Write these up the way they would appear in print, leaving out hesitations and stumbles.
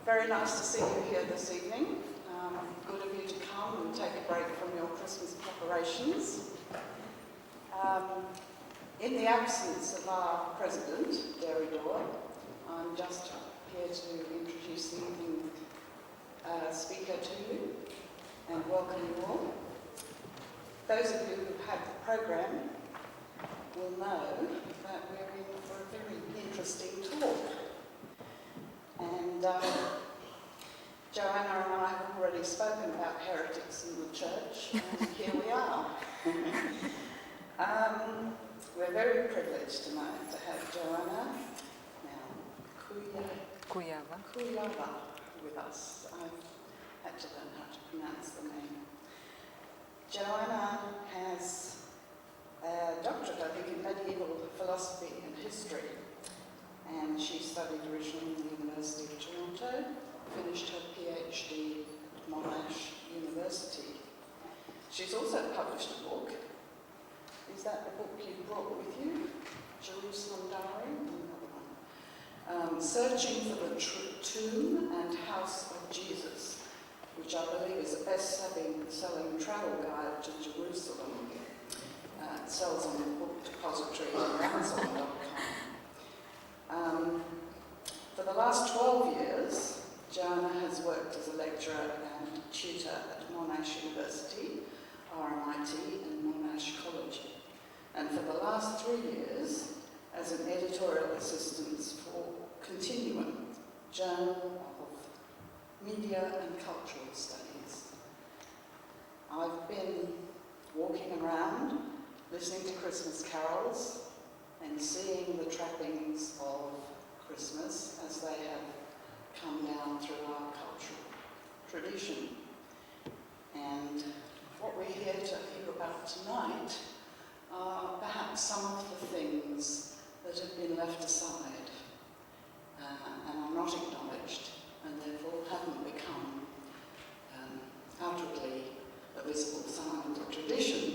Very nice to see you here this evening. Good of you to come and take a break from your Christmas preparations. In the absence of our president, Derrida, I'm just here to introduce the evening speaker to you and welcome you all. Those of you who've had the programme will know that we're in for a very interesting talk. And Joanna and I have already spoken about heretics in the church, and here we are. We're very privileged tonight to have Joanna Kujawa with us. I've had to learn how to pronounce the name. Joanna has a doctorate, I think, in medieval philosophy and history, and she studied originally in the University of Toronto, finished her PhD at Monash University. She's also published a book. Is that the book you brought with you? Jerusalem Diary? Another one. Searching for the Tomb and House of Jesus, which I believe is a best-selling travel guide to Jerusalem. It sells on the book depository at Amazon.com. For the last 12 years, Joanna has worked as a lecturer and tutor at Monash University, RMIT, and Monash College. And for the last 3 years, as an editorial assistant for Continuum, Journal of Media and Cultural Studies. I've been walking around, listening to Christmas carols, and seeing the trappings of Christmas as they have come down through our cultural tradition. And what we're here to hear about tonight are perhaps some of the things that have been left aside and are not acknowledged, and therefore haven't become outwardly a visible sign of tradition.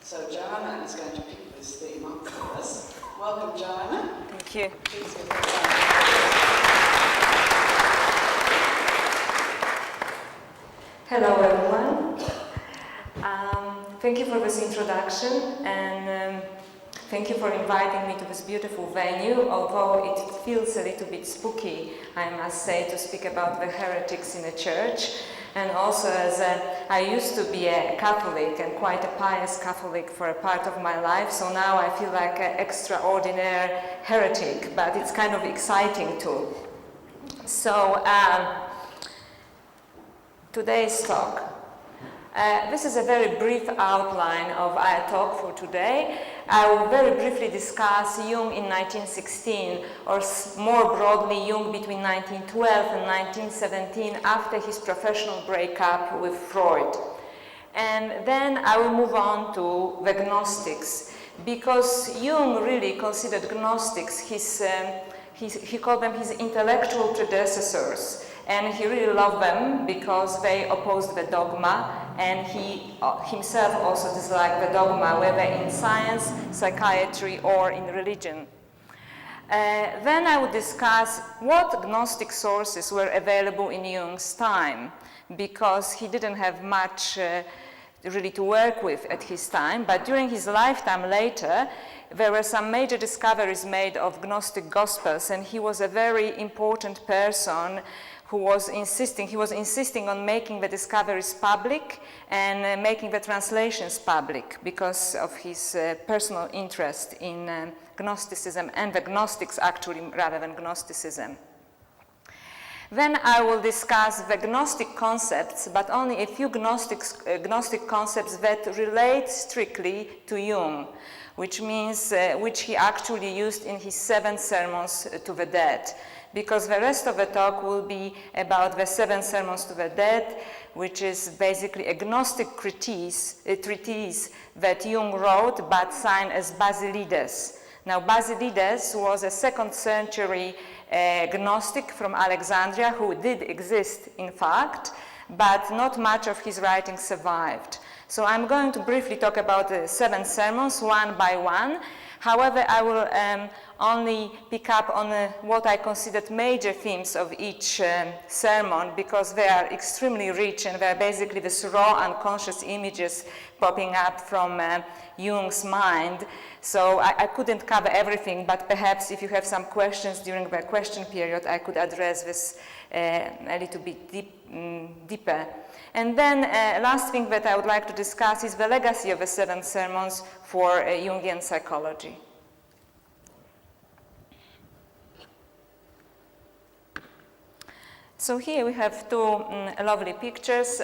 So Joanna is going to pick this theme up for us. Welcome, Joanna. Thank you. Please give Hello, everyone. Thank you for this introduction, and thank you for inviting me to this beautiful venue, although it feels a little bit spooky, I must say, to speak about the heretics in the church. And also, as I used to be a Catholic, and quite a pious Catholic for a part of my life, so now I feel like an extraordinary heretic, but it's kind of exciting too. So, today's talk. This is a very brief outline of our talk for today. I will very briefly discuss Jung in 1916, or more broadly Jung between 1912 and 1917 after his professional breakup with Freud. And then I will move on to the Gnostics, because Jung really considered Gnostics he called them his intellectual predecessors. And he really loved them because they opposed the dogma, and he himself also disliked the dogma, whether in science, psychiatry, or in religion. Then I would discuss what Gnostic sources were available in Jung's time, because he didn't have much really to work with at his time, but during his lifetime later, there were some major discoveries made of Gnostic Gospels, and he was a very important person who was insisting on making the discoveries public and making the translations public because of his personal interest in Gnosticism and the Gnostics actually rather than Gnosticism. Then I will discuss the Gnostic concepts, but only a few Gnostic concepts that relate strictly to Jung, which means which he actually used in his 7 sermons to the dead. Because the rest of the talk will be about the 7 sermons to the dead, which is basically a Gnostic treatise that Jung wrote but signed as Basilides. Now, Basilides was a 2nd century Gnostic from Alexandria who did exist, in fact, but not much of his writing survived. So I'm going to briefly talk about the 7 sermons, one by one. However, I will only pick up on what I considered major themes of each sermon, because they are extremely rich and they are basically the raw unconscious images popping up from Jung's mind. So I couldn't cover everything, but perhaps if you have some questions during the question period, I could address this a little bit deeper. And then last thing that I would like to discuss is the legacy of the 7 sermons for Jungian psychology. So here we have 2 lovely pictures.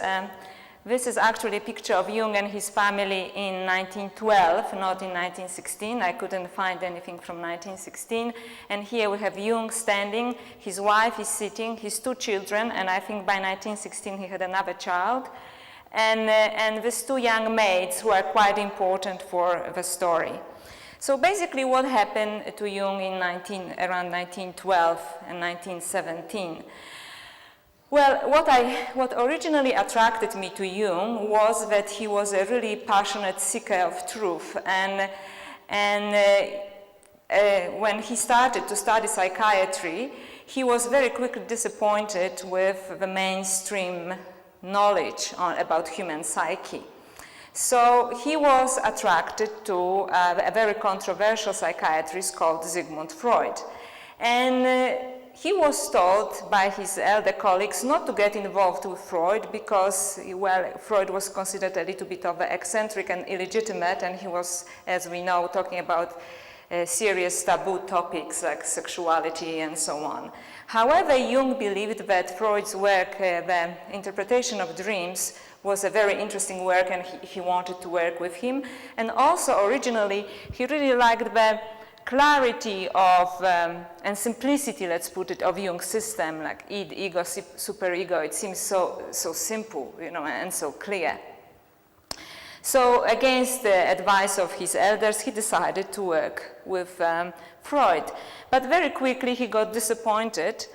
This is actually a picture of Jung and his family in 1912, not in 1916. I couldn't find anything from 1916. And here we have Jung standing, his wife is sitting, his 2 children, and I think by 1916 he had another child. And these 2 young maids who are quite important for the story. So basically what happened to Jung in around 1912 and 1917? Well, what originally attracted me to Jung was that he was a really passionate seeker of truth, and when he started to study psychiatry, he was very quickly disappointed with the mainstream knowledge about human psyche. So he was attracted to a very controversial psychiatrist called Sigmund Freud, and he was told by his elder colleagues not to get involved with Freud because, well, Freud was considered a little bit of an eccentric and illegitimate, and he was, as we know, talking about serious taboo topics like sexuality and so on. However, Jung believed that Freud's work, the interpretation of dreams, was a very interesting work, and he wanted to work with him. And also, originally, he really liked the clarity of and simplicity, let's put it, of Jung's system, like id, ego, superego. It seems so simple, you know, and so clear. So against the advice of his elders, he decided to work with Freud. But very quickly he got disappointed,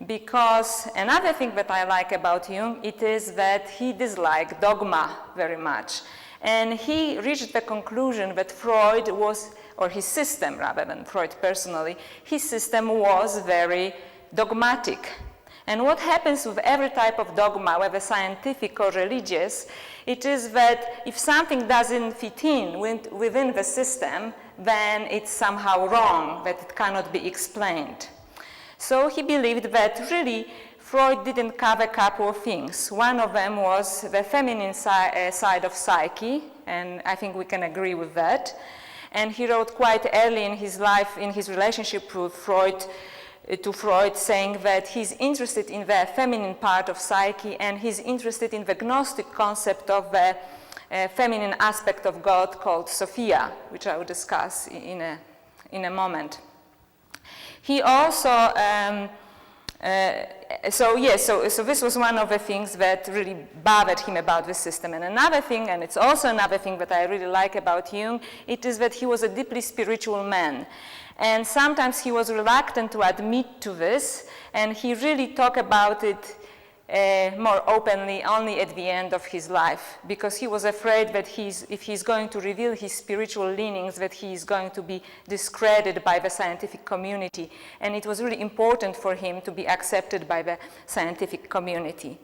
because another thing that I like about Jung, it is that he disliked dogma very much. And he reached the conclusion that Freud was, or his system rather than Freud personally, his system was very dogmatic. And what happens with every type of dogma, whether scientific or religious, it is that if something doesn't fit in within the system, then it's somehow wrong, that it cannot be explained. So he believed that really Freud didn't cover a couple of things. One of them was the feminine side of psyche, and I think we can agree with that. And he wrote quite early in his life, in his relationship with Freud, saying that he's interested in the feminine part of psyche, and he's interested in the Gnostic concept of the feminine aspect of God called Sophia, which I will discuss in a moment. He also, so this was one of the things that really bothered him about the system. And another thing, and it's also another thing that I really like about Jung, it is that he was a deeply spiritual man. And sometimes he was reluctant to admit to this, and he really talked about it more openly only at the end of his life, because he was afraid that if he's going to reveal his spiritual leanings, that he is going to be discredited by the scientific community. And it was really important for him to be accepted by the scientific community.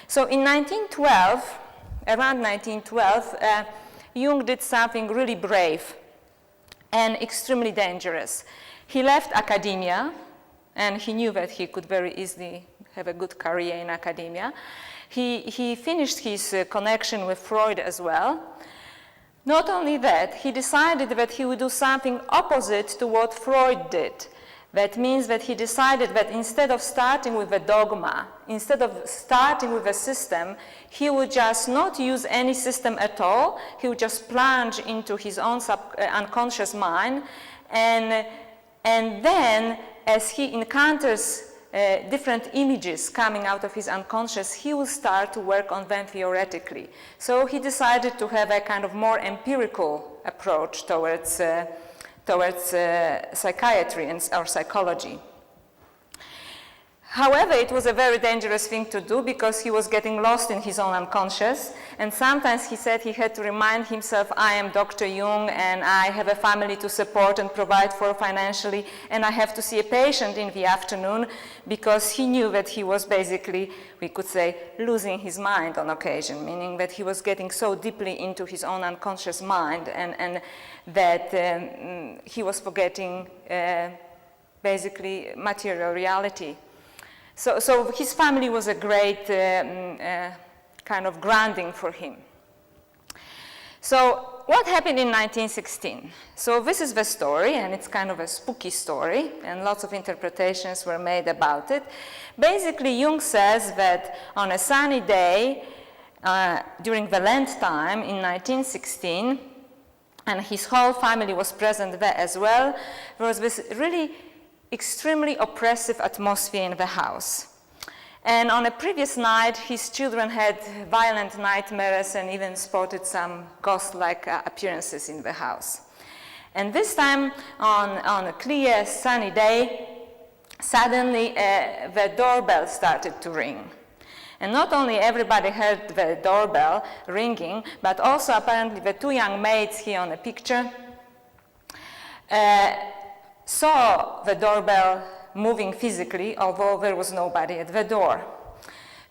So in 1912, around 1912, Jung did something really brave and extremely dangerous. He left academia, and he knew that he could very easily have a good career in academia. He finished his connection with Freud as well. Not only that, he decided that he would do something opposite to what Freud did. That means that he decided that instead of starting with a dogma, instead of starting with a system, he would just not use any system at all. He would just plunge into his own unconscious mind, and then as he encounters different images coming out of his unconscious, he will start to work on them theoretically. So he decided to have a kind of more empirical approach towards psychiatry or psychology. However, it was a very dangerous thing to do, because he was getting lost in his own unconscious, And sometimes he said he had to remind himself, I am Dr. Jung and I have a family to support and provide for financially, and I have to see a patient in the afternoon, because he knew that he was basically, we could say, losing his mind on occasion, meaning that he was getting so deeply into his own unconscious mind and that he was forgetting basically material reality. So his family was a great kind of grounding for him. So what happened in 1916? So this is the story, and it's kind of a spooky story, and lots of interpretations were made about it. Basically, Jung says that on a sunny day during the Lent time in 1916, and his whole family was present there as well, there was this really extremely oppressive atmosphere in the house. And on a previous night, his children had violent nightmares and even spotted some ghost-like appearances in the house. And this time, on a clear, sunny day, suddenly the doorbell started to ring. And not only everybody heard the doorbell ringing, but also apparently the two young maids here on the picture saw the doorbell moving physically, although there was nobody at the door.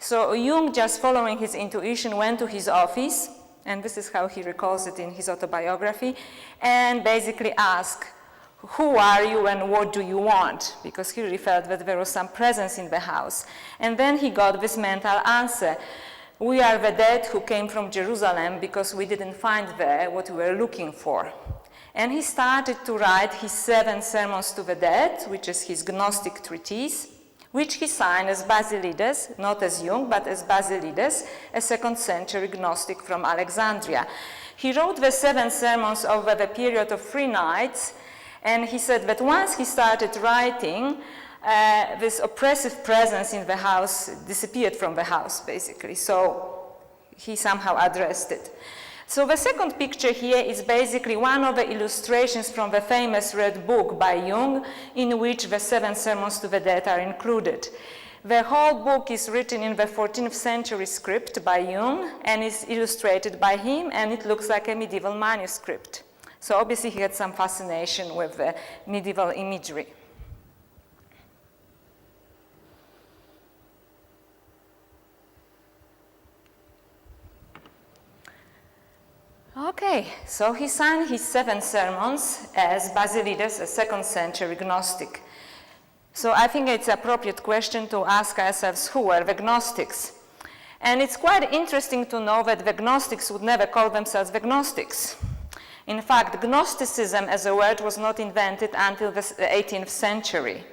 So Jung, just following his intuition, went to his office, and this is how he recalls it in his autobiography, and basically asked, who are you and what do you want? Because he really felt that there was some presence in the house. And then he got this mental answer. We are the dead who came from Jerusalem because we didn't find there what we were looking for. And he started to write his 7 sermons to the dead, which is his Gnostic treatise, which he signed as Basilides, not as Jung, but as Basilides, a 2nd century Gnostic from Alexandria. He wrote the 7 sermons over the period of 3 nights, and he said that once he started writing, this oppressive presence in the house disappeared from the house, basically. So he somehow addressed it. So the second picture here is basically one of the illustrations from the famous Red Book by Jung, in which the 7 sermons to the dead are included. The whole book is written in the 14th century script by Jung and is illustrated by him, and it looks like a medieval manuscript. So obviously he had some fascination with the medieval imagery. Okay, so he signed his 7 sermons as Basilides, a 2nd century Gnostic. So I think it's an appropriate question to ask ourselves, who were the Gnostics? And it's quite interesting to know that the Gnostics would never call themselves the Gnostics. In fact, Gnosticism as a word was not invented until the 18th century.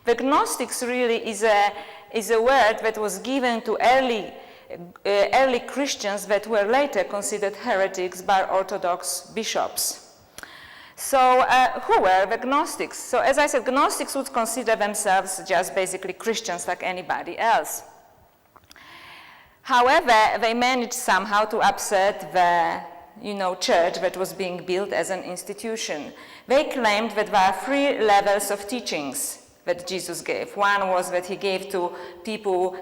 The Gnostics really is a word that was given to early Christians that were later considered heretics by Orthodox bishops. So who were the Gnostics? So as I said, Gnostics would consider themselves just basically Christians like anybody else. However, they managed somehow to upset the church that was being built as an institution. They claimed that there are 3 levels of teachings that Jesus gave. One was that he gave to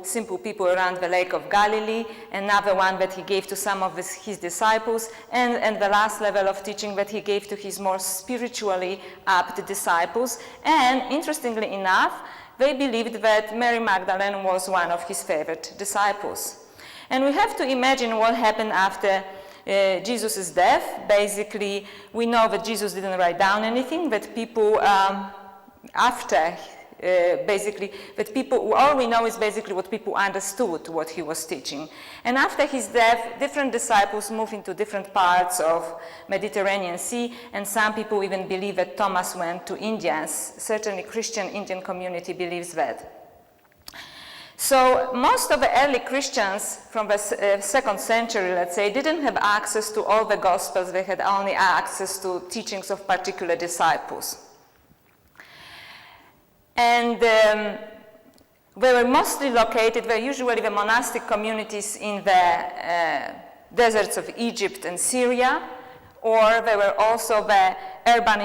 simple people around the Lake of Galilee, another one that he gave to some of his disciples, and the last level of teaching that he gave to his more spiritually apt disciples. And interestingly enough, they believed that Mary Magdalene was one of his favorite disciples. And we have to imagine what happened after Jesus' death. Basically, we know that Jesus didn't write down anything, that people all we know is basically what people understood what he was teaching. And after his death, different disciples moved into different parts of Mediterranean Sea, and some people even believe that Thomas went to India. Certainly Christian Indian community believes that. So most of the early Christians from the 2nd century, let's say, didn't have access to all the Gospels. They had only access to teachings of particular disciples. And they were mostly located, they're usually the monastic communities in the deserts of Egypt and Syria, or they were also the urban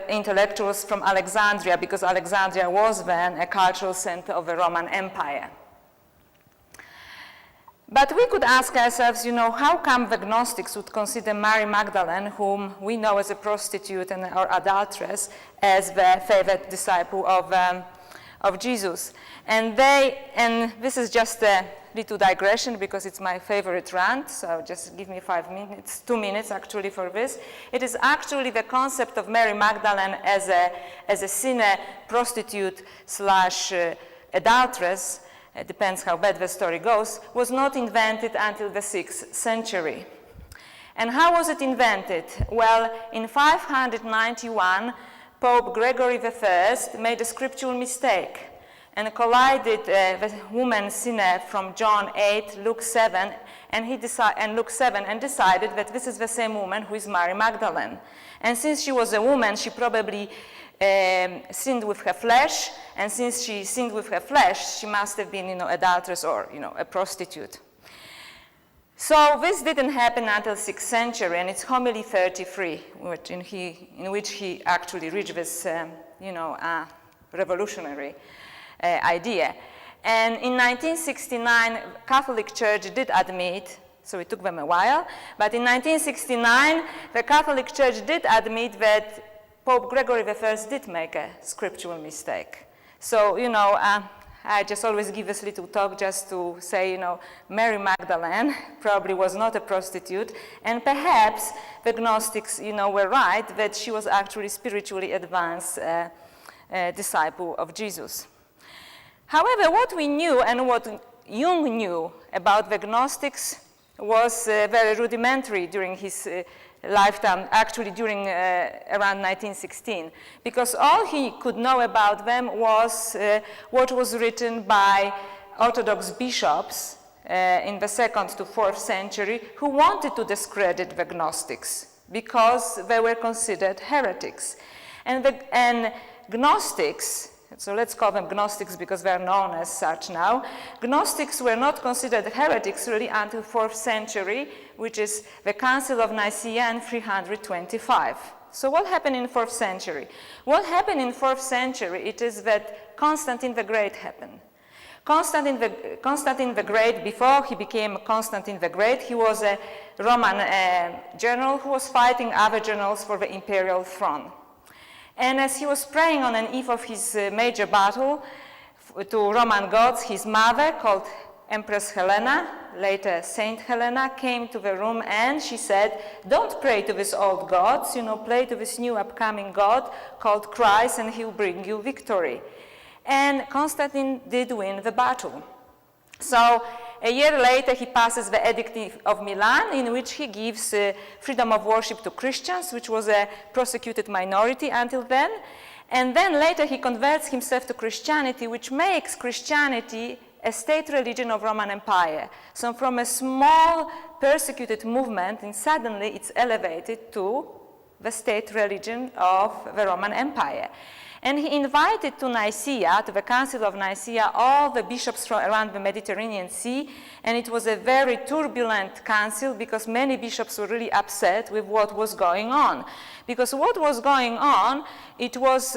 intellectuals from Alexandria, because Alexandria was then a cultural center of the Roman Empire. But we could ask ourselves, how come the Gnostics would consider Mary Magdalene, whom we know as a prostitute or adulteress, as the favorite disciple of Jesus? And this is just a little digression because it's my favorite rant, so just give me 5 minutes, 2 minutes actually for this. It is actually the concept of Mary Magdalene as a sinner, prostitute / adulteress, it depends how bad the story goes, was not invented until the 6th century. And how was it invented? Well, in 591, Pope Gregory I made a scriptural mistake and collided the woman sinner from John 8, Luke 7, and decided that this is the same woman who is Mary Magdalene. And since she was a woman, she probably sinned with her flesh, and since she sinned with her flesh, she must have been, adulteress or, a prostitute. So this didn't happen until 6th century, and it's homily 33, in which he actually reached this, revolutionary idea. And in 1969, Catholic Church did admit, so it took them a while, but in 1969, the Catholic Church did admit that Pope Gregory I did make a scriptural mistake. So, I just always give this little talk just to say, Mary Magdalene probably was not a prostitute, and perhaps the Gnostics, were right that she was actually spiritually advanced disciple of Jesus. However, what we knew and what Jung knew about the Gnostics was very rudimentary during his lifetime, actually during around 1916, because all he could know about them was what was written by Orthodox bishops in the 2nd to 4th century who wanted to discredit the Gnostics because they were considered heretics. And Gnostics, so let's call them Gnostics because they're known as such now. Gnostics were not considered heretics really until 4th century, which is the Council of Nicaea in 325. So what happened in 4th century? What happened in 4th century, it is that Constantine the Great happened. Constantine the Great, before he became Constantine the Great, he was a Roman general who was fighting other generals for the imperial throne. And as he was praying on an eve of his major battle to Roman gods, his mother, called Empress Helena, later Saint Helena, came to the room and she said, don't pray to these old gods, pray to this new upcoming God called Christ and he'll bring you victory. And Constantine did win the battle. So a year later, he passes the Edict of Milan, in which he gives freedom of worship to Christians, which was a persecuted minority until then. And then later, he converts himself to Christianity, which makes Christianity a state religion of Roman Empire. So from a small persecuted movement, and suddenly it's elevated to the state religion of the Roman Empire. And he invited to Nicaea, to the Council of Nicaea, all the bishops from around the Mediterranean Sea, and it was a very turbulent council because many bishops were really upset with what was going on. Because what was going on, it was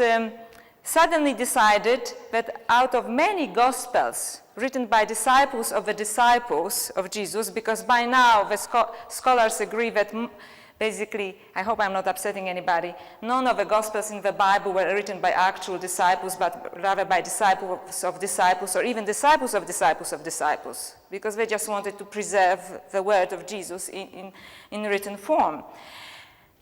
suddenly decided that out of many Gospels written by disciples of the disciples of Jesus, because by now the scholars agree that basically, I hope I'm not upsetting anybody, none of the Gospels in the Bible were written by actual disciples, but rather by disciples of disciples, or even disciples of disciples of disciples, because they just wanted to preserve the word of Jesus in written form.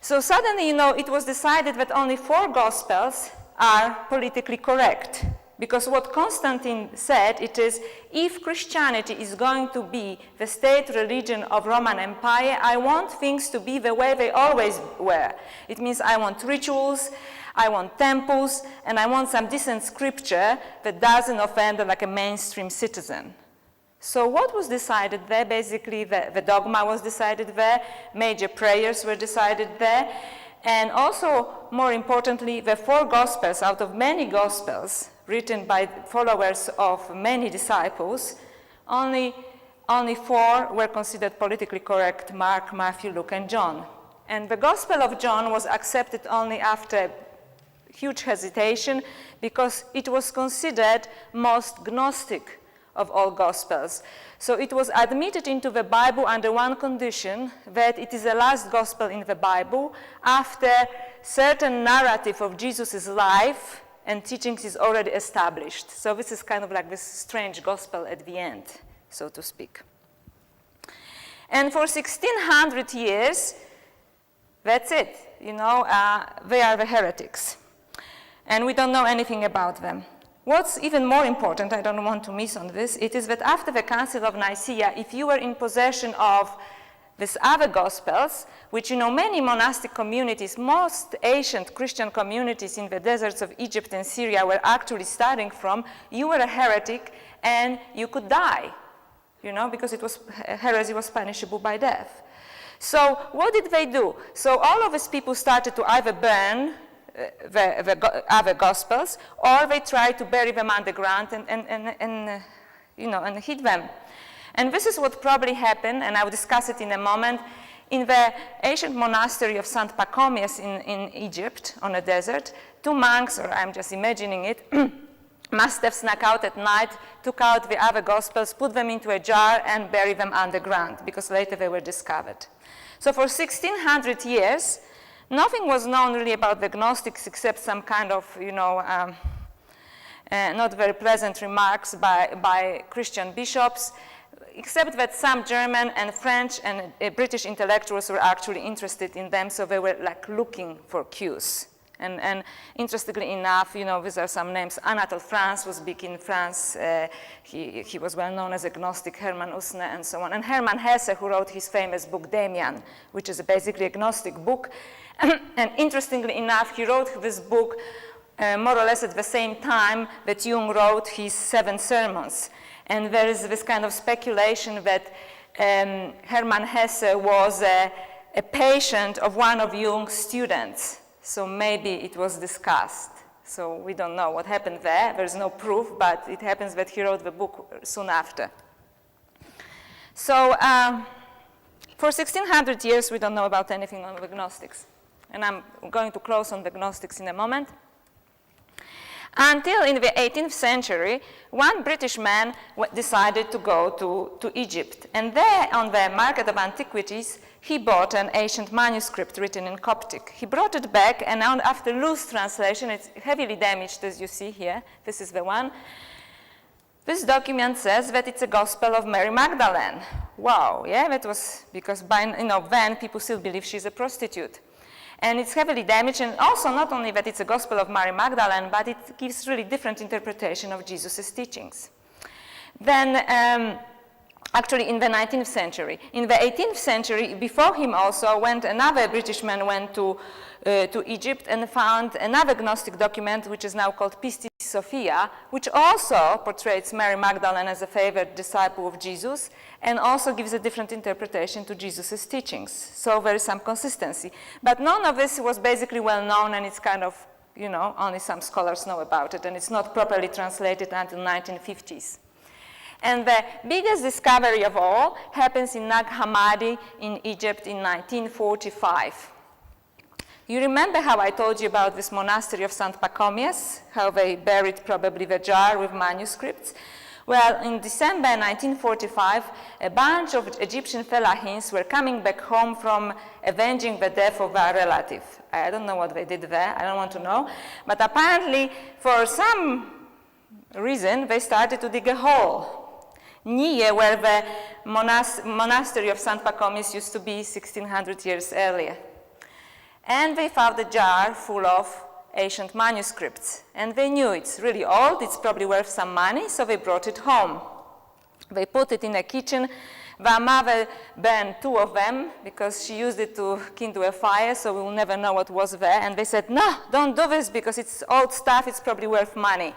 So suddenly, it was decided that only 4 Gospels are politically correct. Because what Constantine said, it is, if Christianity is going to be the state religion of Roman Empire, I want things to be the way they always were. It means I want rituals, I want temples, and I want some decent scripture that doesn't offend like a mainstream citizen. So what was decided there? Basically, the dogma was decided there, major prayers were decided there, and also, more importantly, the 4 Gospels, out of many Gospels, written by followers of many disciples, only 4 were considered politically correct: Mark, Matthew, Luke, and John. And the Gospel of John was accepted only after huge hesitation because it was considered most Gnostic of all Gospels. So it was admitted into the Bible under one condition, that it is the last gospel in the Bible after certain narrative of Jesus' life and teachings is already established. So this is kind of like this strange gospel at the end, so to speak. And for 1600 years, that's it. You know, they are the heretics. And we don't know anything about them. What's even more important, I don't want to miss on this, it is that after the Council of Nicaea, if you were in possession of these other gospels, which, you know, many monastic communities, most ancient Christian communities in the deserts of Egypt and Syria were actually starting from, you were a heretic and you could die, you know, because it was, heresy was punishable by death. So what did they do? So all of these people started to either burn the other gospels, or they tried to bury them underground and hid them. And this is what probably happened, and I will discuss it in a moment. In the ancient monastery of St. Pachomius in Egypt, on a desert, two monks, or I'm just imagining it, must have snuck out at night, took out the other gospels, put them into a jar, and buried them underground, because later they were discovered. So for 1600 years, nothing was known really about the Gnostics except some kind of, not very pleasant remarks by Christian bishops, except that some German and French and British intellectuals were actually interested in them, so they were like looking for cues. And interestingly enough, you know, these are some names. Anatole France was big in France. He was well known as a Gnostic, Hermann Usne, and so on. And Hermann Hesse, who wrote his famous book, Demian, which is basically a Gnostic book. And interestingly enough, he wrote this book more or less at the same time that Jung wrote his 7 sermons. And there is this kind of speculation that Hermann Hesse was a patient of one of Jung's students. So maybe it was discussed. So we don't know what happened there. There's no proof, but it happens that he wrote the book soon after. So for 1600 years, we don't know about anything on the Gnostics. And I'm going to close on the Gnostics in a moment. Until in the 18th century, one British man decided to go to Egypt. And there, on the market of antiquities, he bought an ancient manuscript written in Coptic. He brought it back, and after loose translation, it's heavily damaged, as you see here. This is the one. This document says that it's a gospel of Mary Magdalene. Wow, yeah, that was because then people still believe she's a prostitute. And it's heavily damaged, and also not only that it's a gospel of Mary Magdalene, but it gives really different interpretation of Jesus' teachings. Then, actually in the 19th century. In the 18th century, before him also, another British man went to Egypt and found another Gnostic document, which is now called Pistis Sophia, which also portrays Mary Magdalene as a favored disciple of Jesus, and also gives a different interpretation to Jesus' teachings. So there is some consistency. But none of this was basically well known, and it's kind of, only some scholars know about it, and it's not properly translated until 1950s. And the biggest discovery of all happens in Nag Hammadi in Egypt in 1945. You remember how I told you about this monastery of St. Pachomius, how they buried probably the jar with manuscripts? Well, in December 1945, a bunch of Egyptian fellahins were coming back home from avenging the death of their relative. I don't know what they did there, I don't want to know. But apparently, for some reason, they started to dig a hole near where the monastery of St. Pachomius used to be 1600 years earlier. And they found a jar full of ancient manuscripts. And they knew it's really old, it's probably worth some money, so they brought it home. They put it in a kitchen. Their mother burned 2 of them because she used it to kindle a fire, so we will never know what was there. And they said, no, don't do this because it's old stuff, it's probably worth money.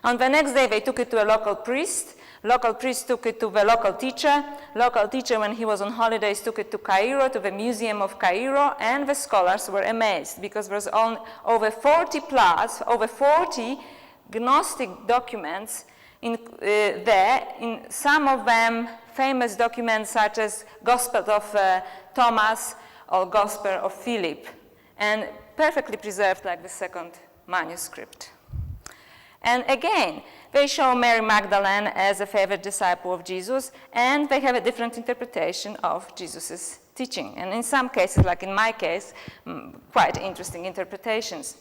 On the next day, they took it to a local priest. Local priest took it to the local teacher. Local teacher, when he was on holidays, took it to Cairo, to the Museum of Cairo, and the scholars were amazed because there was over 40 Gnostic documents there. In some of them, famous documents such as Gospel of Thomas or Gospel of Philip, and perfectly preserved like the second manuscript. And again, they show Mary Magdalene as a favorite disciple of Jesus, and they have a different interpretation of Jesus' teaching. And in some cases, like in my case, quite interesting interpretations.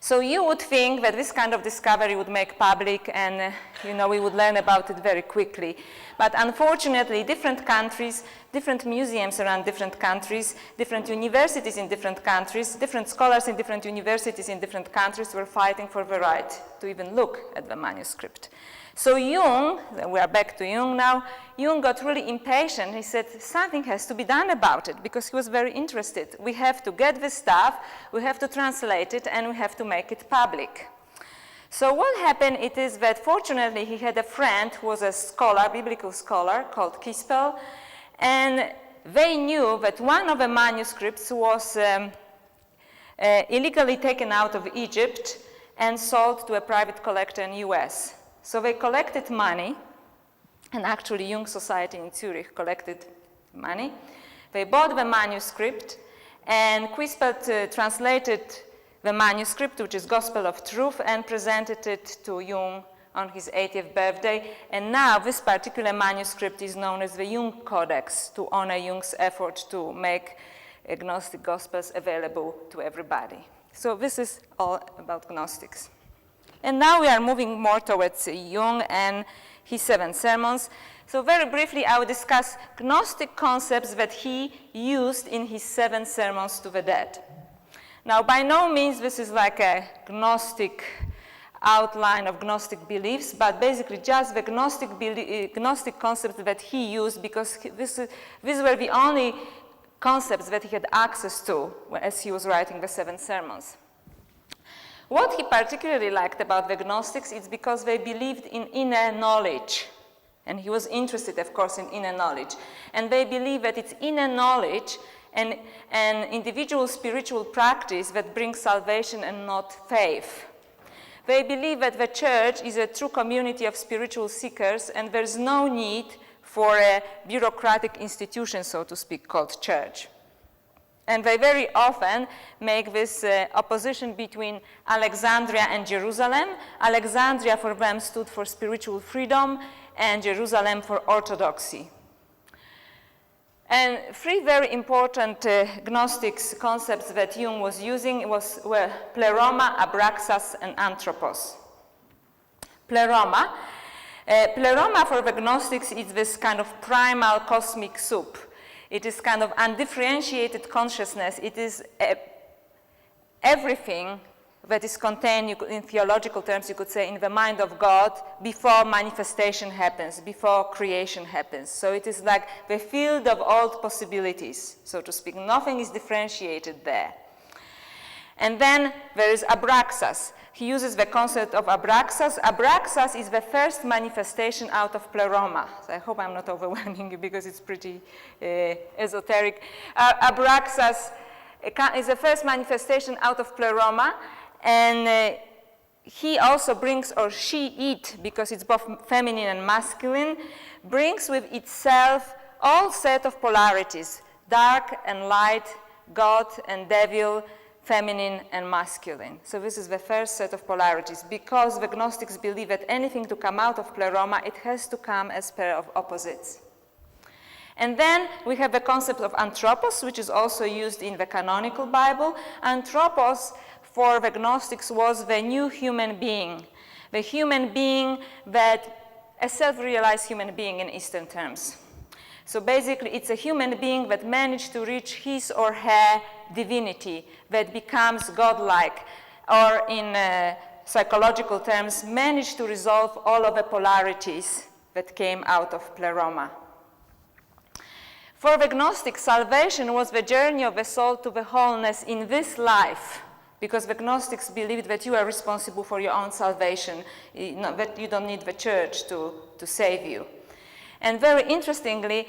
So you would think that this kind of discovery would make public and we would learn about it very quickly. But unfortunately, different countries, different museums around different countries, different universities in different countries, different scholars in different universities in different countries were fighting for the right to even look at the manuscript. So Jung, we are back to Jung now, Jung got really impatient. He said something has to be done about it because he was very interested. We have to get this stuff, we have to translate it, and we have to make it public. So what happened it is that fortunately he had a friend who was a scholar, biblical scholar, called Kispel, and they knew that one of the manuscripts was illegally taken out of Egypt and sold to a private collector in US. So they collected money, and actually Jung Society in Zurich collected money. They bought the manuscript, and Quispert translated the manuscript, which is Gospel of Truth, and presented it to Jung on his 80th birthday. And now this particular manuscript is known as the Jung Codex, to honor Jung's effort to make Gnostic Gospels available to everybody. So this is all about Gnostics. And now we are moving more towards Jung and his 7 sermons. So very briefly, I will discuss Gnostic concepts that he used in his 7 sermons to the dead. Now, by no means this is like a Gnostic outline of Gnostic beliefs, but basically just the Gnostic concepts that he used, because these were the only concepts that he had access to as he was writing the 7 sermons. What he particularly liked about the Gnostics is because they believed in inner knowledge. And he was interested, of course, in inner knowledge. And they believe that it's inner knowledge and an individual spiritual practice that brings salvation and not faith. They believe that the church is a true community of spiritual seekers, and there's no need for a bureaucratic institution, so to speak, called church. And they very often make this opposition between Alexandria and Jerusalem. Alexandria for them stood for spiritual freedom, and Jerusalem for orthodoxy. And 3 very important Gnostics concepts that Jung was using were pleroma, abraxas, and anthropos. Pleroma. Pleroma for the Gnostics is this kind of primal cosmic soup. It is kind of undifferentiated consciousness. It is everything that is contained, in theological terms, you could say, in the mind of God before manifestation happens, before creation happens. So it is like the field of all possibilities, so to speak. Nothing is differentiated there. And then there is abraxas. He uses the concept of abraxas. Abraxas is the first manifestation out of pleroma. So I hope I'm not overwhelming you because it's pretty esoteric. Abraxas is the first manifestation out of pleroma, and he also brings, or she, because it's both feminine and masculine, brings with itself all set of polarities, dark and light, God and devil, feminine and masculine. So this is the first set of polarities. Because the Gnostics believe that anything to come out of pleroma, it has to come as pair of opposites. And then we have the concept of anthropos, which is also used in the canonical Bible. Anthropos for the Gnostics was the new human being, the human being that, a self-realized human being in Eastern terms. So basically, it's a human being that managed to reach his or her divinity, that becomes godlike, or in psychological terms, managed to resolve all of the polarities that came out of pleroma. For the Gnostics, salvation was the journey of the soul to the wholeness in this life, because the Gnostics believed that you are responsible for your own salvation, that you don't need the church to save you. And very interestingly,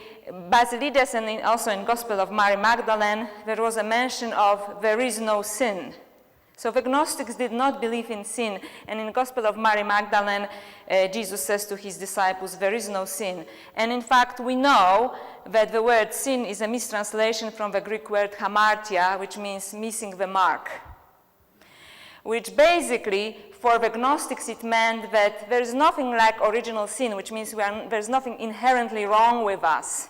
Basilides and also in Gospel of Mary Magdalene, there was a mention of there is no sin. So the Gnostics did not believe in sin. And in Gospel of Mary Magdalene, Jesus says to his disciples, there is no sin. And in fact, we know that the word sin is a mistranslation from the Greek word hamartia, which means missing the mark. which basically, for the Gnostics, it meant that there is nothing like original sin, which means there's nothing inherently wrong with us.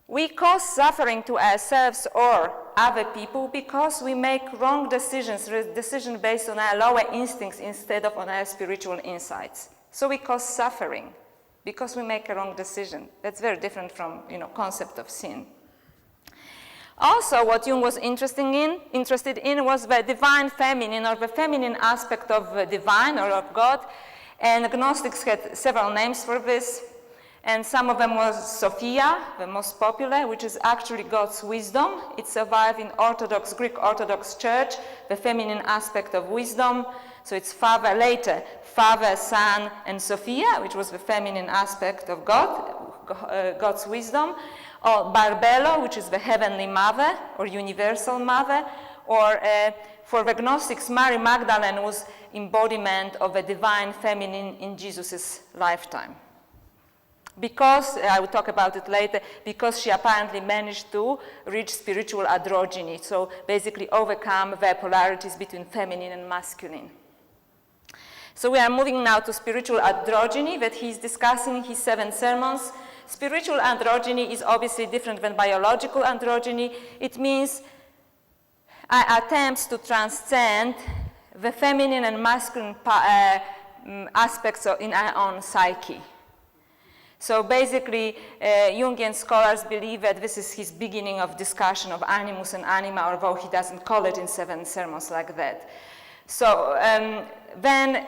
We cause suffering to ourselves or other people because we make wrong decisions based on our lower instincts instead of on our spiritual insights. So we cause suffering because we make a wrong decision. That's very different from, concept of sin. Also, what Jung was interested in was the divine feminine, or the feminine aspect of the divine or of God. And the Gnostics had several names for this. And some of them was Sophia, the most popular, which is actually God's wisdom. It survived in Greek Orthodox Church, the feminine aspect of wisdom. So it's Father, Son, and Sophia, which was the feminine aspect of God, God's wisdom. Or Barbelo, which is the heavenly mother, or universal mother. Or for the Gnostics, Mary Magdalene was embodiment of the divine feminine in Jesus' lifetime. Because, I will talk about it later, because she apparently managed to reach spiritual androgyny, so basically overcome the polarities between feminine and masculine. So we are moving now to spiritual androgyny that he's discussing in his 7 sermons. Spiritual androgyny is obviously different than biological androgyny. It means attempts to transcend the feminine and masculine aspects in our own psyche. So basically, Jungian scholars believe that this is his beginning of discussion of animus and anima, although he doesn't call it in 7 sermons like that. So then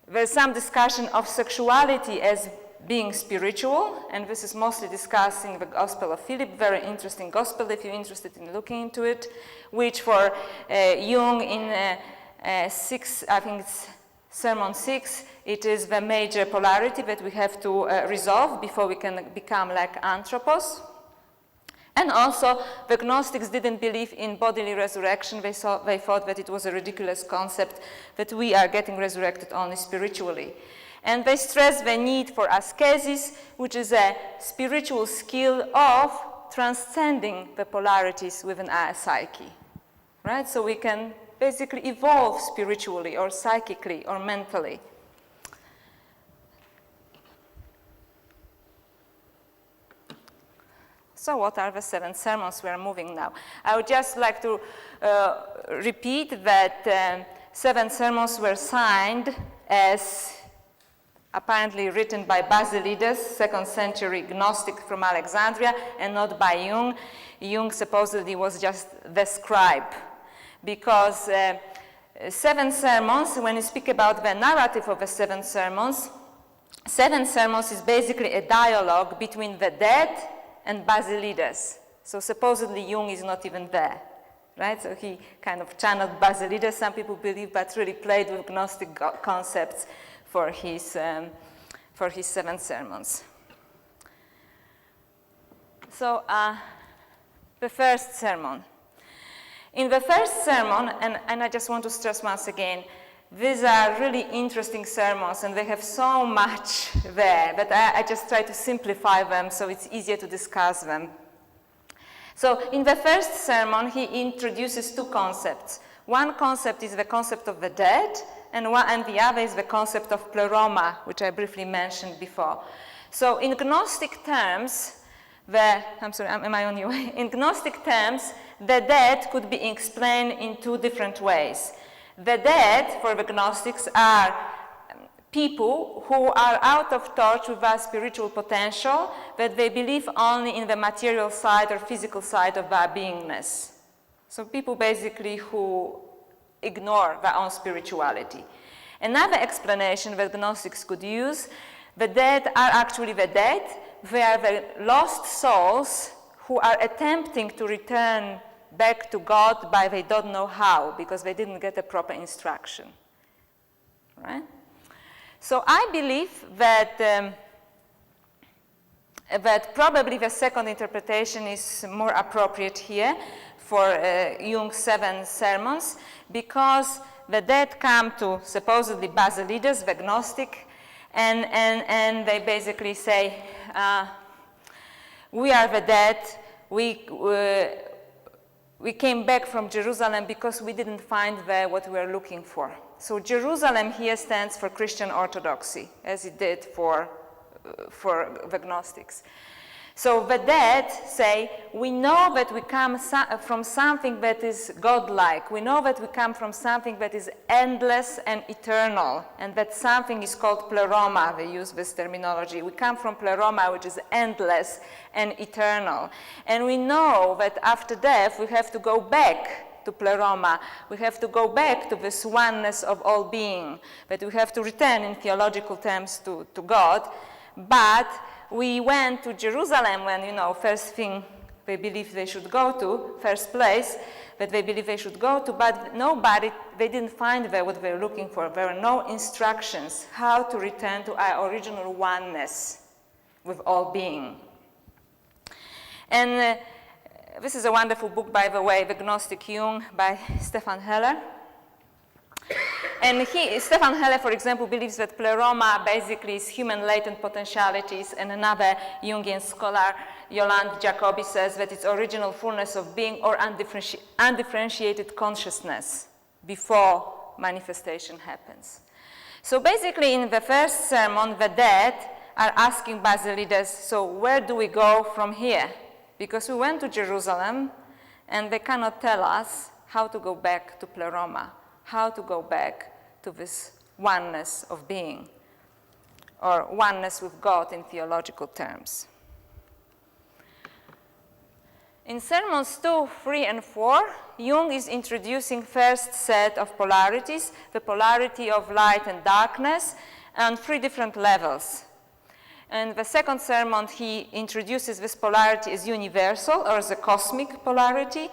there's some discussion of sexuality as being spiritual, and this is mostly discussing the Gospel of Philip, very interesting gospel if you're interested in looking into it, which for Jung in 6, I think it's Sermon 6, it is the major polarity that we have to resolve before we can become like anthropos. And also, the Gnostics didn't believe in bodily resurrection. They thought that it was a ridiculous concept, that we are getting resurrected only spiritually. And they stress the need for ascesis, which is a spiritual skill of transcending the polarities within our psyche, right? So we can basically evolve spiritually or psychically or mentally. So what are the 7 sermons we are moving now? I would just like to repeat that 7 sermons were signed as apparently written by Basilides, 2nd century Gnostic from Alexandria, and not by Jung. Jung supposedly was just the scribe, because 7 sermons, when you speak about the narrative of the 7 sermons is basically a dialogue between the dead and Basilides. So supposedly Jung is not even there, right? So he kind of channeled Basilides, some people believe, but really played with Gnostic concepts for his 7 sermons. So the first sermon. In the first sermon, and I just want to stress once again, these are really interesting sermons, and they have so much there, but I just try to simplify them so it's easier to discuss them. So in the first sermon, he introduces 2 concepts. One concept is the concept of the dead, and the other is the concept of pleroma, which I briefly mentioned before. So in Gnostic terms, am I on your way? In Gnostic terms, the dead could be explained in 2 different ways. The dead, for the Gnostics, are people who are out of touch with their spiritual potential, that they believe only in the material side or physical side of their beingness. So people basically who ignore their own spirituality. Another explanation that Gnostics could use, the dead are actually the dead. They are the lost souls who are attempting to return back to God, but they don't know how, because they didn't get a proper instruction, right? So I believe that that probably the second interpretation is more appropriate here for Jung's 7 sermons, because the dead come to supposedly Basilides, the Gnostic, and they basically say, we are the dead, we came back from Jerusalem because we didn't find there what we were looking for. So Jerusalem here stands for Christian orthodoxy, as it did for the Gnostics. So the dead say, we know that we come from something that is godlike. We know that we come from something that is endless and eternal, and that something is called pleroma. They use this terminology. We come from pleroma, which is endless and eternal. And we know that after death, we have to go back to pleroma. We have to go back to this oneness of all being, that we have to return in theological terms to God. But we went to Jerusalem when, first thing they believe they should go to, first place that they believe they should go to, but they didn't find there what they were looking for. There were no instructions how to return to our original oneness with all being. And this is a wonderful book, by the way, The Gnostic Jung by Stephen Hoeller. And Stephen Hoeller, for example, believes that pleroma basically is human latent potentialities, and another Jungian scholar, Yolande Jacobi, says that it's original fullness of being or undifferentiated consciousness before manifestation happens. So basically in the first sermon, the dead are asking Basilides, so where do we go from here? Because we went to Jerusalem and they cannot tell us how to go back to pleroma, how to go back to this oneness of being, or oneness with God in theological terms. In sermons 2, 3, and 4, Jung is introducing first set of polarities, the polarity of light and darkness, on 3 different levels. And the second sermon, he introduces this polarity as universal, or as a cosmic polarity.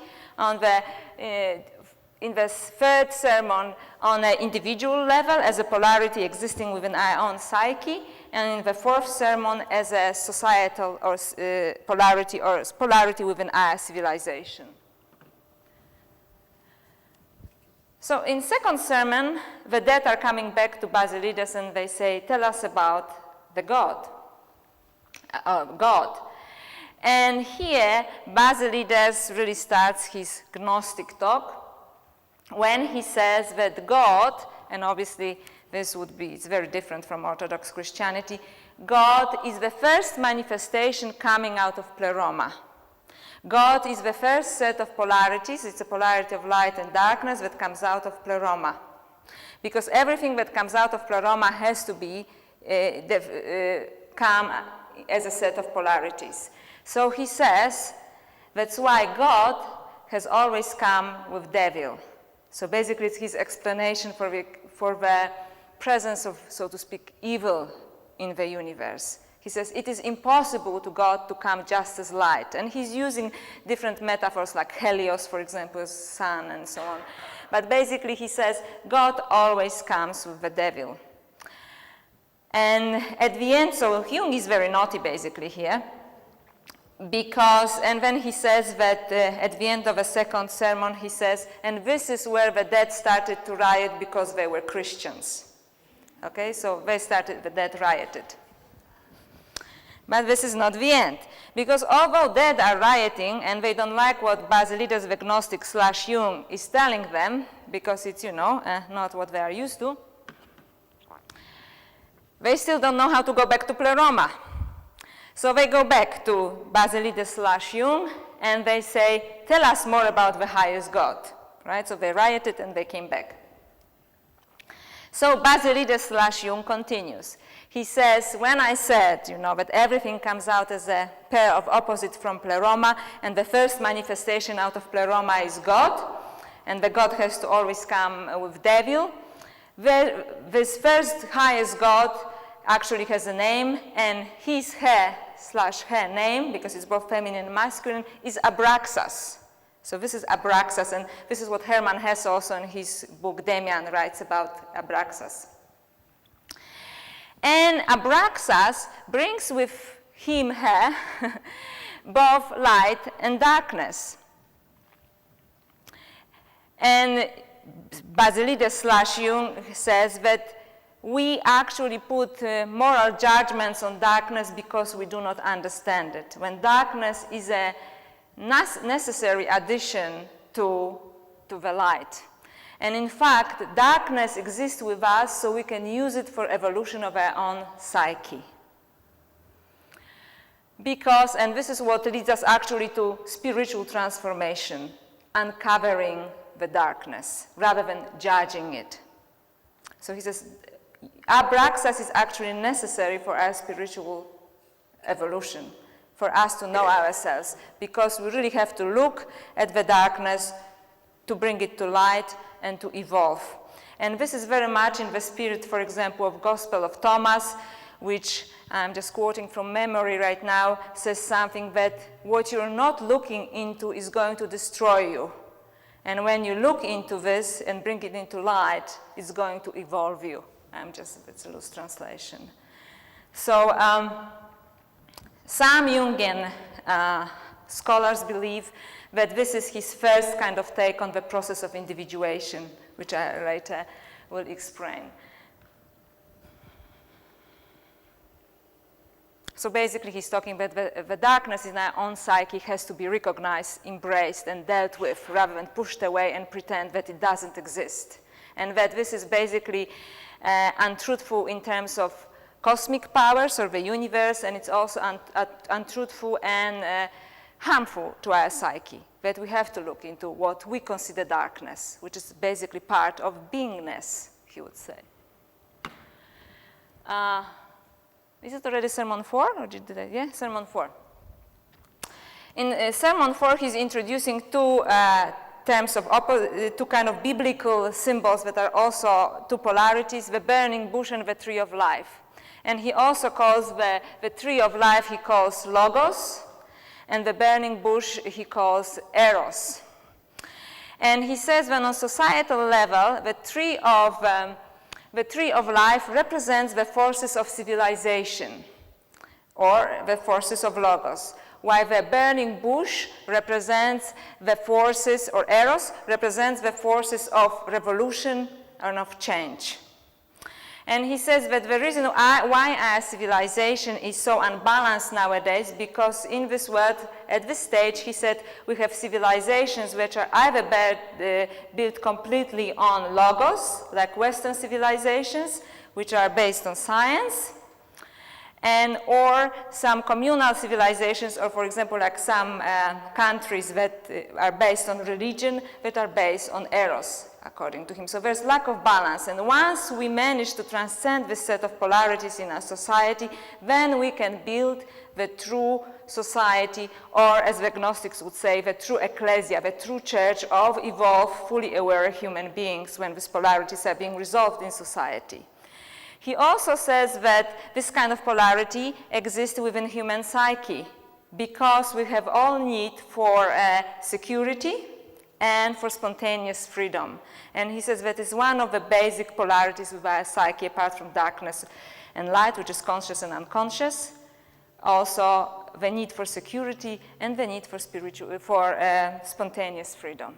In the third sermon, on an individual level, as a polarity existing within our own psyche, and in the fourth sermon, as a societal or polarity within our civilization. So in second sermon, the dead are coming back to Basilides and they say, tell us about the God. And here, Basilides really starts his Gnostic talk when he says that God, and obviously it's very different from Orthodox Christianity, God is the first manifestation coming out of pleroma. God is the first set of polarities. It's a polarity of light and darkness that comes out of pleroma. Because everything that comes out of pleroma has to be come as a set of polarities. So he says that's why God has always come with devil. So basically it's his explanation for the presence of, so to speak, evil in the universe. He says it is impossible to God to come just as light. And he's using different metaphors like Helios, for example, as sun and so on. But basically he says God always comes with the devil. And at the end, so Jung is very naughty basically here. And then he says that at the end of a second sermon, he says, and this is where the dead started to riot because they were Christians. Okay, so the dead rioted. But this is not the end. Because although dead are rioting and they don't like what Basilides the Gnostic / Jung is telling them, because it's, not what they are used to, they still don't know how to go back to pleroma. So they go back to Basilides / Jung and they say, tell us more about the highest God, right? So they rioted and they came back. So Basilides / Jung continues. He says, when I said, that everything comes out as a pair of opposites from pleroma, and the first manifestation out of pleroma is God, and the God has to always come with devil, this first highest God actually has a name, and his her name, because it's both feminine and masculine, is Abraxas. So this is Abraxas, and this is what Hermann Hesse also in his book Demian writes about Abraxas. And Abraxas brings with him, her, both light and darkness. And Basilides / Jung says that we actually put moral judgments on darkness because we do not understand it. When darkness is a necessary addition to the light. And in fact, darkness exists with us so we can use it for evolution of our own psyche. Because, and this is what leads us actually to spiritual transformation, uncovering the darkness rather than judging it. So he says, abraxas is actually necessary for our spiritual evolution, for us to know ourselves, because we really have to look at the darkness to bring it to light and to evolve. And this is very much in the spirit, for example, of Gospel of Thomas, which I'm just quoting from memory right now, says something that what you're not looking into is going to destroy you. And when you look into this and bring it into light, it's going to evolve you. It's a loose translation. So some Jungian scholars believe that this is his first kind of take on the process of individuation, which I later will explain. So basically he's talking about the darkness in our own psyche has to be recognized, embraced, and dealt with rather than pushed away and pretend that it doesn't exist. And that this is basically untruthful in terms of cosmic powers or the universe, and it's also untruthful and harmful to our psyche, that we have to look into what we consider darkness, which is basically part of beingness, he would say. Is it already Sermon 4? Or did I? Yeah, Sermon 4. In Sermon 4, he's introducing two terms of two kind of biblical symbols that are also two polarities, the burning bush and the tree of life. And he also calls the tree of life, he calls logos, and the burning bush he calls eros. And he says that on societal level, the tree of life represents the forces of civilization, or the forces of logos, while the burning bush represents the forces, or eros, represents the forces of revolution and of change. And he says that the reason why our civilization is so unbalanced nowadays, because in this world, at this stage, he said, we have civilizations which are either built completely on logos, like Western civilizations, which are based on science, and or some communal civilizations, or for example, like some countries that are based on religion, that are based on eros, according to him. So there's lack of balance. And once we manage to transcend this set of polarities in our society, then we can build the true society, or as the Gnostics would say, the true ecclesia, the true church of evolved, fully aware human beings when these polarities are being resolved in society. He also says that this kind of polarity exists within human psyche because we have all need for security and for spontaneous freedom. And he says that is one of the basic polarities of our psyche, apart from darkness and light, which is conscious and unconscious. Also, the need for security and the need for spontaneous freedom.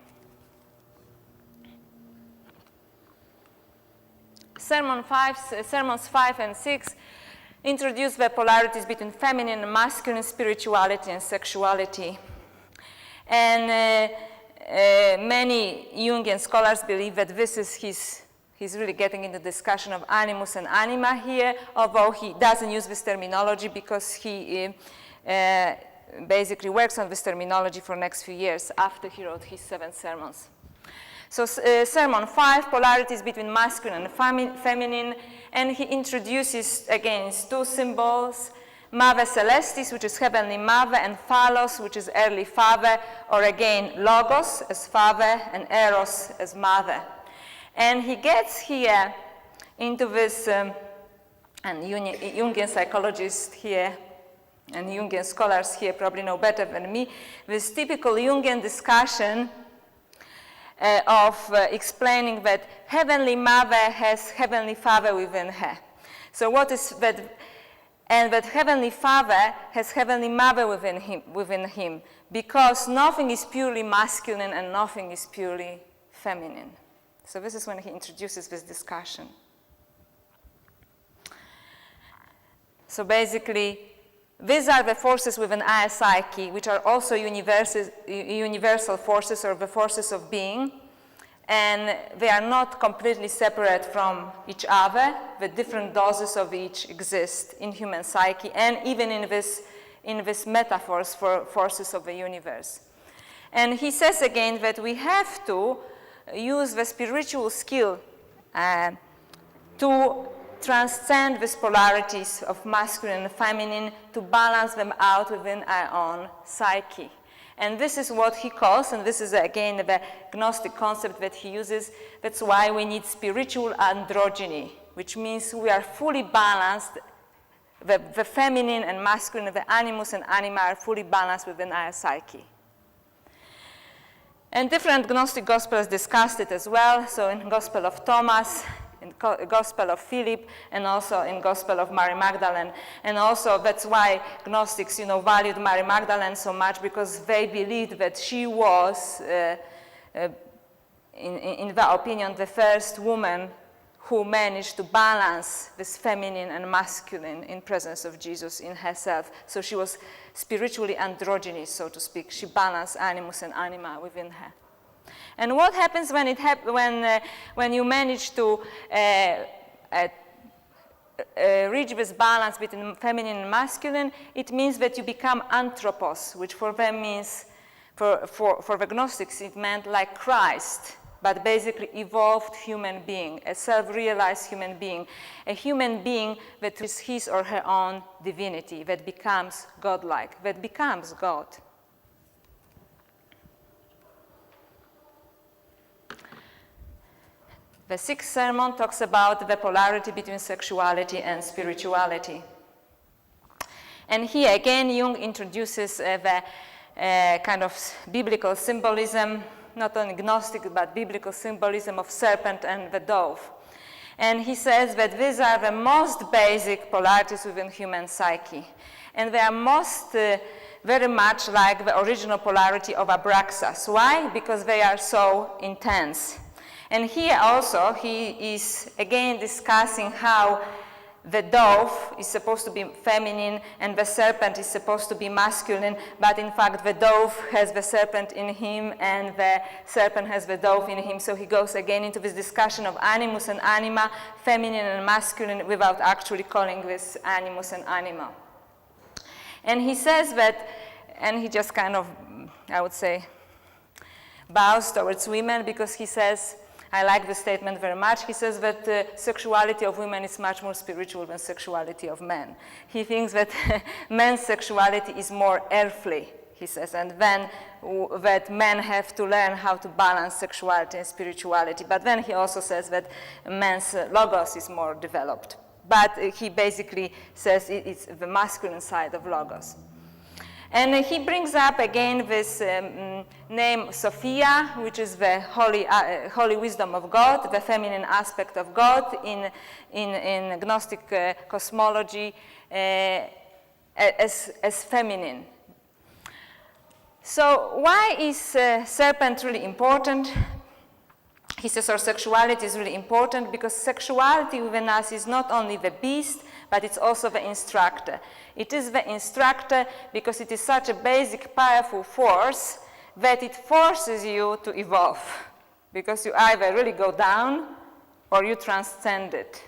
Sermons 5 and 6 introduce the polarities between feminine and masculine spirituality and sexuality. And many Jungian scholars believe that this is he's really getting into discussion of animus and anima here, although he doesn't use this terminology because he basically works on this terminology for the next few years after he wrote his 7 sermons. So Sermon 5, polarities between masculine and feminine, and he introduces, again, 2 symbols, Mother Celestis, which is Heavenly Mother, and Phalos, which is Earthly Father, or again, Logos as Father, and Eros as Mother. And he gets here into this, and Jungian psychologists here, and Jungian scholars here probably know better than me, this typical Jungian discussion of explaining that Heavenly Mother has Heavenly Father within her. So what is that? And that Heavenly Father has Heavenly Mother within him, because nothing is purely masculine and nothing is purely feminine. So this is when he introduces this discussion. So basically, these are the forces within our psyche, which are also universal forces or the forces of being. And they are not completely separate from each other. The different doses of each exist in human psyche and even in this metaphors for forces of the universe. And he says again that we have to use the spiritual skill to transcend these polarities of masculine and feminine, to balance them out within our own psyche. And this is what he calls, and this is again the Gnostic concept that he uses, that's why we need spiritual androgyny, which means we are fully balanced, the feminine and masculine, the animus and anima are fully balanced within our psyche. And different Gnostic Gospels discussed it as well, so in Gospel of Thomas, in Gospel of Philip, and also in Gospel of Mary Magdalene. And also that's why Gnostics, valued Mary Magdalene so much, because they believed that she was, in their opinion, the first woman who managed to balance this feminine and masculine in presence of Jesus in herself. So she was spiritually androgynous, so to speak. She balanced animus and anima within her. And what happens when you manage to reach this balance between feminine and masculine? It means that you become anthropos, which for them means, for the Gnostics, it meant like Christ, but basically evolved human being, a self-realized human being, a human being that is his or her own divinity, that becomes godlike, that becomes God. The sixth sermon talks about the polarity between sexuality and spirituality. And here again, Jung introduces the kind of biblical symbolism, not only Gnostic, but biblical symbolism of serpent and the dove. And he says that these are the most basic polarities within human psyche. And they are most very much like the original polarity of Abraxas. Why? Because they are so intense. And here also, he is again discussing how the dove is supposed to be feminine and the serpent is supposed to be masculine, but in fact the dove has the serpent in him and the serpent has the dove in him. So he goes again into this discussion of animus and anima, feminine and masculine, without actually calling this animus and anima. And he says that, and he just kind of, I would say, bows towards women, because he says, I like the statement very much. He says that the sexuality of women is much more spiritual than sexuality of men. He thinks that men's sexuality is more earthly, he says, and then that men have to learn how to balance sexuality and spirituality. But then he also says that men's logos is more developed. But he basically says it's the masculine side of logos. And he brings up again this name Sophia, which is the holy wisdom of God, the feminine aspect of God in Gnostic cosmology as feminine. So why is serpent really important? He says our sexuality is really important because sexuality within us is not only the beast, but it's also the instructor. It is the instructor because it is such a basic, powerful force that it forces you to evolve, because you either really go down or you transcend it,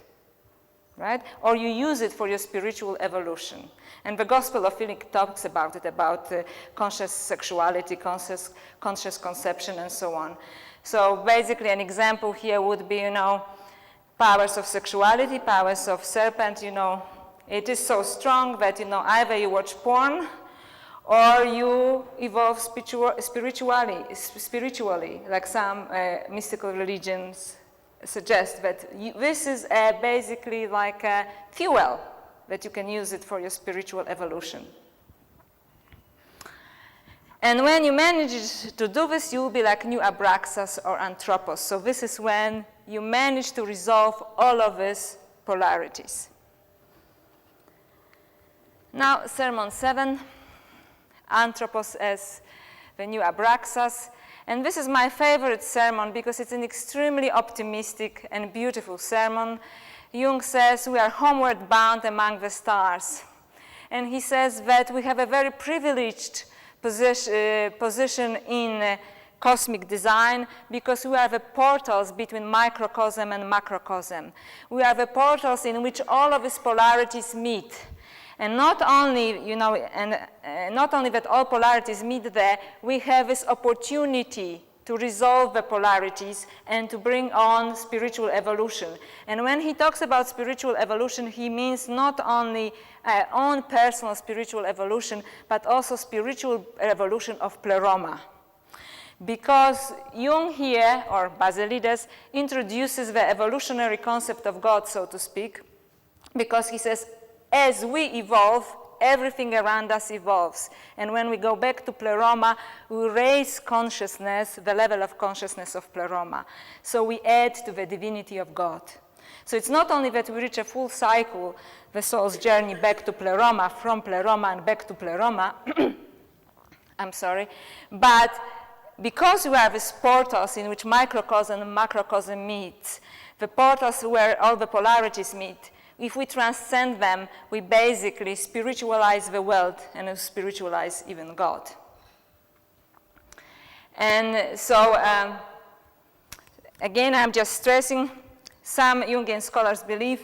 right? Or you use it for your spiritual evolution. And the Gospel of Philip talks about it, about conscious sexuality, conscious conception, and so on. So basically an example here would be, powers of sexuality, powers of serpent, it is so strong that, either you watch porn or you evolve spiritually, like some mystical religions suggest that this is basically like a fuel that you can use it for your spiritual evolution. And when you manage to do this, you will be like new Abraxas or Anthropos. So this is when you manage to resolve all of these polarities. Now, Sermon 7, Anthropos as the new Abraxas. And this is my favorite sermon because it's an extremely optimistic and beautiful sermon. Jung says we are homeward bound among the stars. And he says that we have a very privileged position in cosmic design because we are the portals between microcosm and macrocosm. We are the portals in which all of these polarities meet. And not only, not only that all polarities meet there, we have this opportunity to resolve the polarities and to bring on spiritual evolution. And when he talks about spiritual evolution, he means not only our own personal spiritual evolution, but also spiritual evolution of pleroma. Because Jung here, or Basilides, introduces the evolutionary concept of God, so to speak, because he says, as we evolve, everything around us evolves. And when we go back to pleroma, we raise consciousness, the level of consciousness of pleroma. So we add to the divinity of God. So it's not only that we reach a full cycle, the soul's journey back to pleroma, from pleroma and back to pleroma, I'm sorry, but because we are these portals in which microcosm and macrocosm meet, the portals where all the polarities meet, if we transcend them, we basically spiritualize the world and spiritualize even God. And so, again, I'm just stressing, some Jungian scholars believe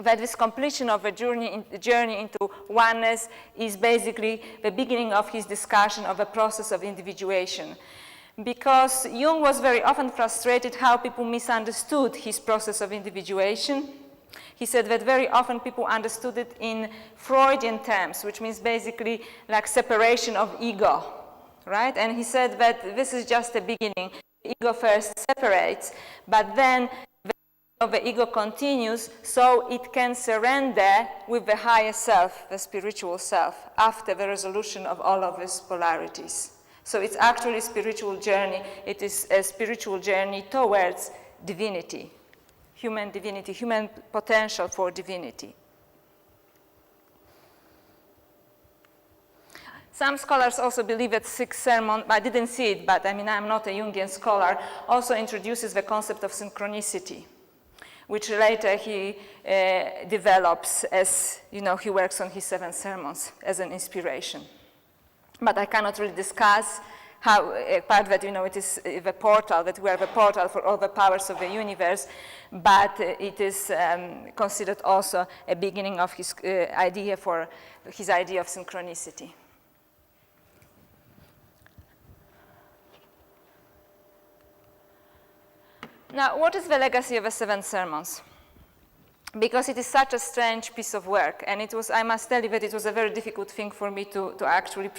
that this completion of a journey into oneness is basically the beginning of his discussion of a process of individuation. Because Jung was very often frustrated how people misunderstood his process of individuation. He said that very often people understood it in Freudian terms, which means basically like separation of ego, right? And he said that this is just a beginning. The ego first separates, but then the ego continues, so it can surrender with the higher self, the spiritual self, after the resolution of all of these polarities. So it's actually a spiritual journey. It is a spiritual journey towards divinity, human potential for divinity. Some scholars also believe that sixth sermon, I didn't see it, but I mean, I'm not a Jungian scholar, also introduces the concept of synchronicity, which later he develops as, he works on his 7 sermons as an inspiration. But I cannot really discuss how, part that, it is the portal, that we are the portal for all the powers of the universe, but it is considered also a beginning of his idea of synchronicity. Now, what is the legacy of the 7 sermons? Because it is such a strange piece of work, and it was, I must tell you that it was a very difficult thing for me to actually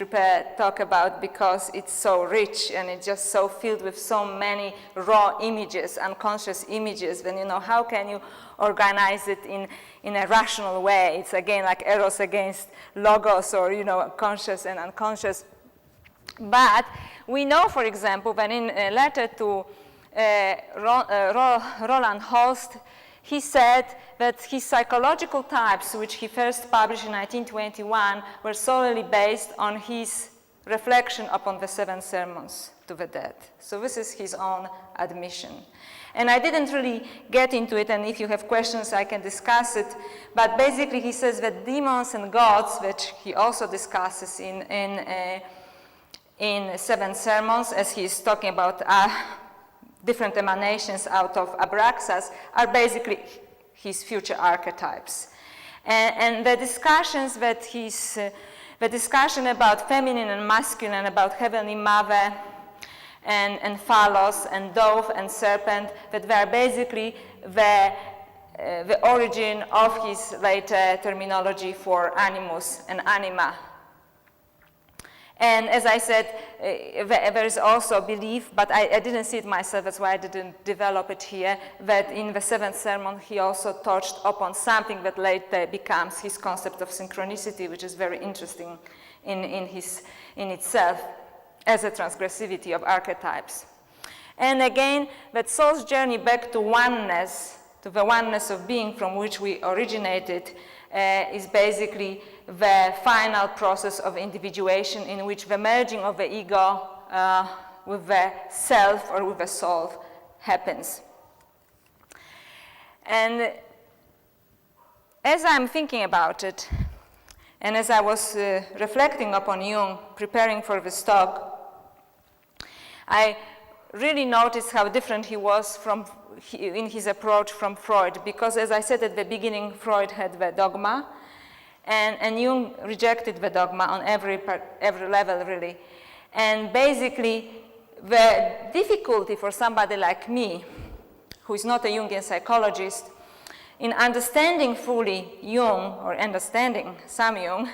talk about, because it's so rich and it's just so filled with so many raw images, unconscious images. Then, how can you organize it in a rational way? It's again like Eros against Logos, or, conscious and unconscious. But we know, for example, that in a letter to Roland Holst, he said that his psychological types, which he first published in 1921, were solely based on his reflection upon the 7 sermons to the dead. So this is his own admission. And I didn't really get into it, and if you have questions, I can discuss it. But basically, he says that demons and gods, which he also discusses in 7 sermons, as he's talking about different emanations out of Abraxas, are basically his future archetypes. And the discussions that the discussion about feminine and masculine, about Heavenly Mother and Phallos and dove and serpent, that were basically the origin of his later terminology for animus and anima. And as I said, there is also belief, but I didn't see it myself, that's why I didn't develop it here, that in the 7th sermon he also touched upon something that later becomes his concept of synchronicity, which is very interesting in itself as a transgressivity of archetypes. And again, that soul's journey back to oneness, to the oneness of being from which we originated, is basically the final process of individuation, in which the merging of the ego with the self or with the soul happens. And as I'm thinking about it, And as I was reflecting upon Jung, preparing for this talk, I really noticed how different he was in his approach from Freud, because as I said at the beginning, Freud had the dogma, and Jung rejected the dogma on every level, really. And basically, the difficulty for somebody like me, who is not a Jungian psychologist, in understanding fully Jung, or understanding some Jung,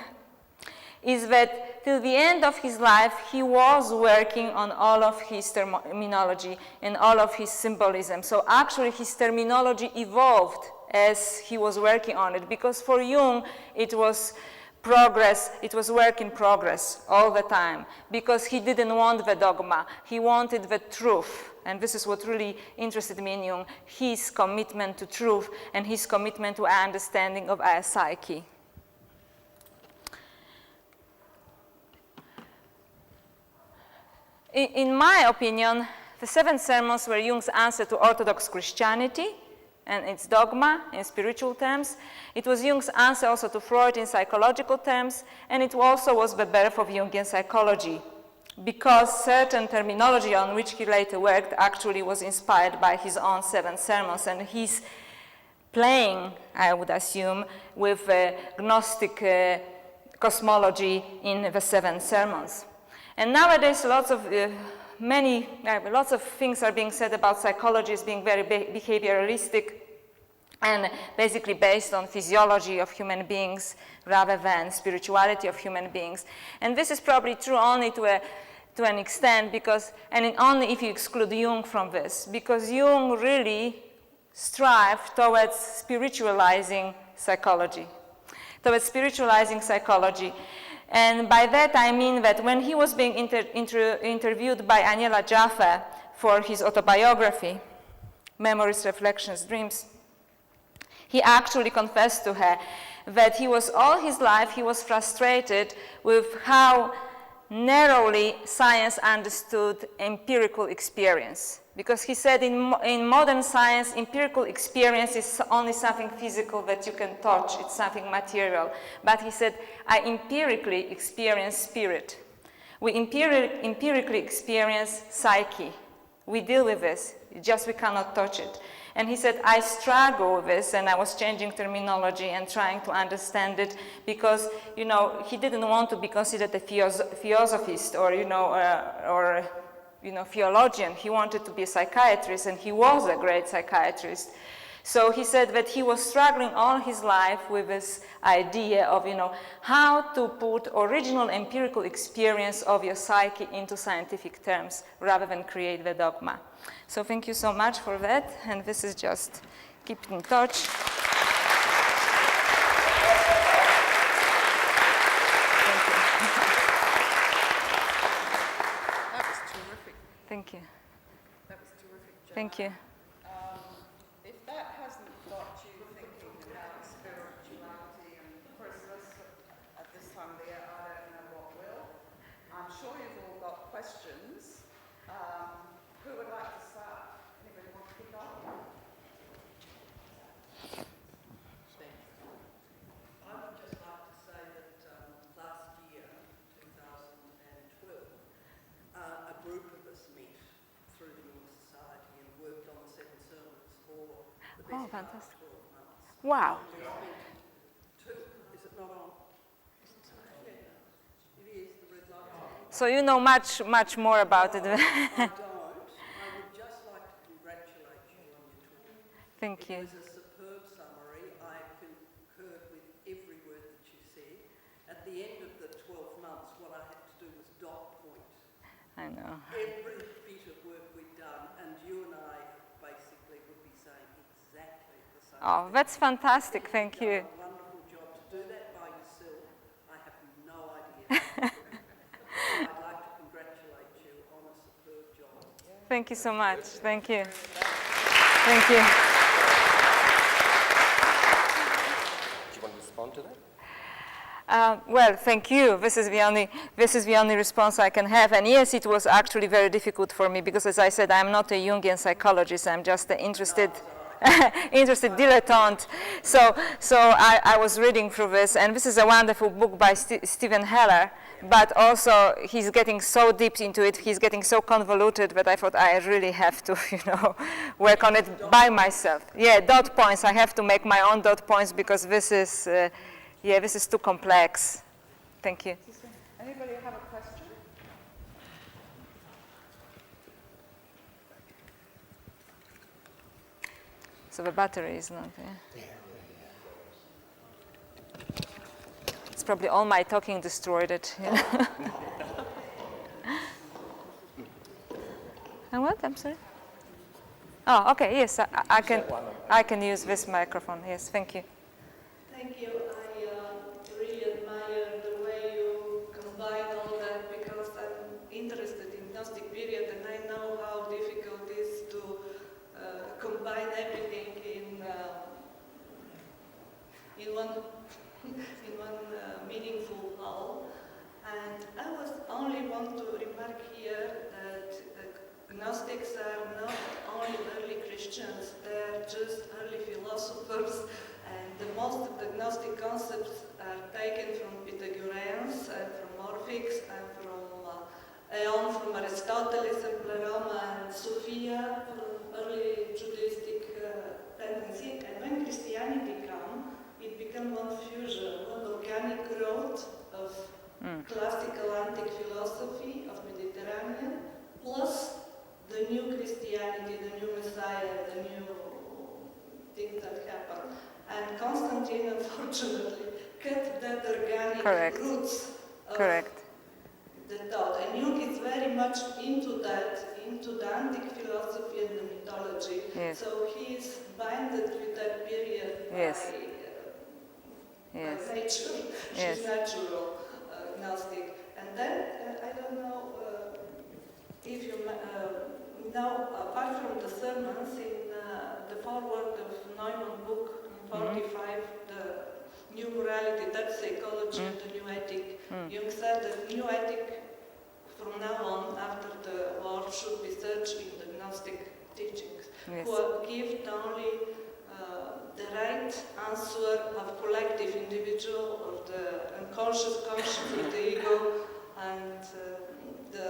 is that till the end of his life, he was working on all of his terminology and all of his symbolism. So actually, his terminology evolved as he was working on it, because for Jung, it was progress, it was work in progress all the time, because he didn't want the dogma, he wanted the truth. And this is what really interested me in Jung, his commitment to truth and his commitment to our understanding of our psyche. In my opinion, the 7 sermons were Jung's answer to Orthodox Christianity and its dogma in spiritual terms. It was Jung's answer also to Freud in psychological terms, and it also was the birth of Jungian psychology, because certain terminology on which he later worked actually was inspired by his own 7 sermons, and he's playing, I would assume, with Gnostic cosmology in the 7 sermons. And nowadays, lots of things are being said about psychology as being very behavioralistic and basically based on physiology of human beings rather than spirituality of human beings. And this is probably true only to an extent, and only if you exclude Jung from this, because Jung really strived towards spiritualizing psychology. And by that I mean that when he was being interviewed by Aniela Jaffe for his autobiography, Memories, Reflections, Dreams, he actually confessed to her that all his life he was frustrated with how narrowly science understood empirical experience. Because he said in modern science, empirical experience is only something physical that you can touch, it's something material. But he said, I empirically experience spirit. We empirically experience psyche. We deal with this, just we cannot touch it. And he said, I struggle with this, and I was changing terminology and trying to understand it because, he didn't want to be considered a theosophist or theologian. He wanted to be a psychiatrist, and he was a great psychiatrist. So he said that he was struggling all his life with this idea of, how to put original empirical experience of your psyche into scientific terms rather than create the dogma. So thank you so much for that, and this is just keep in touch. Thank you. That was terrific, Joanna. Thank you. If that hasn't got you thinking about spirituality and Christmas at this time of the year, I don't know what will. I'm sure you've all got questions. Who would like to start? Anybody want to kick off? I would just like to say that last year, 2012, a group of us met through the Jung Society and worked on the 7 sermons for the best part of 12 months. Wow. We spent 2, is it not on? Yeah, it is, the results. So you know much more about it. I don't. I would just like to congratulate you on your talk. Thank you. It was a superb summary. I concurred with every word that you said. At the end of the 12 months, what I had to do was dot point I know. every bit of work we'd done, and you and I basically would be saying exactly the same. Oh, that's fantastic. Thank you. You've done a wonderful job. To do that by yourself, I have no idea how to do it. I'd like to congratulate you on a superb job. Thank you so much. Thank you. Thank you. Do you want to respond to that? Well, thank you. This is the only response I can have. And yes, it was actually very difficult for me because, as I said, I'm not a Jungian psychologist. I'm just interested. interested dilettante. So I was reading through this, and this is a wonderful book by Stephen Hoeller, but also he's getting so deep into it, he's getting so convoluted that I thought I really have to, work on it by myself. Yeah, dot points. I have to make my own dot points because this is, this is too complex. Thank you. Anybody have a question? So the battery is not there. It's probably all my talking destroyed it. And what? I'm sorry? Oh, okay, yes, I can use this microphone. Yes, thank you. Thank you. I really admire the way you combine all that because I'm interested in Gnostic period and I know how difficult it is to combine everything in one meaningful whole. And I was only want to remark here that Gnostics are not only early Christians, they're just early philosophers, and most of the Gnostic concepts are taken from Pythagoreans and from Orphics and from Aeon, from Aristotle and Pleroma and Sophia, from early Judaistic tendency. And when Christianity came, it became one fusion, one organic growth of classical antique philosophy of Mediterranean, plus the new Christianity, the new Messiah, the new thing that happened. And Constantine, unfortunately, cut that organic roots of the thought. And Jung is very much into that, into the antique philosophy and the mythology. Yes. So he is binded with that period by nature. She's natural Gnostic. And then, I don't know if you know, apart from the sermons, in the foreword of Neumann's book, 45, the New Morality, that's psychology and the New Ethic, Jung said that New Ethic, from now on, after the war, should be searched in the Gnostic teachings, who give only the right answer of collective individual, or the unconscious conscious of the ego, and the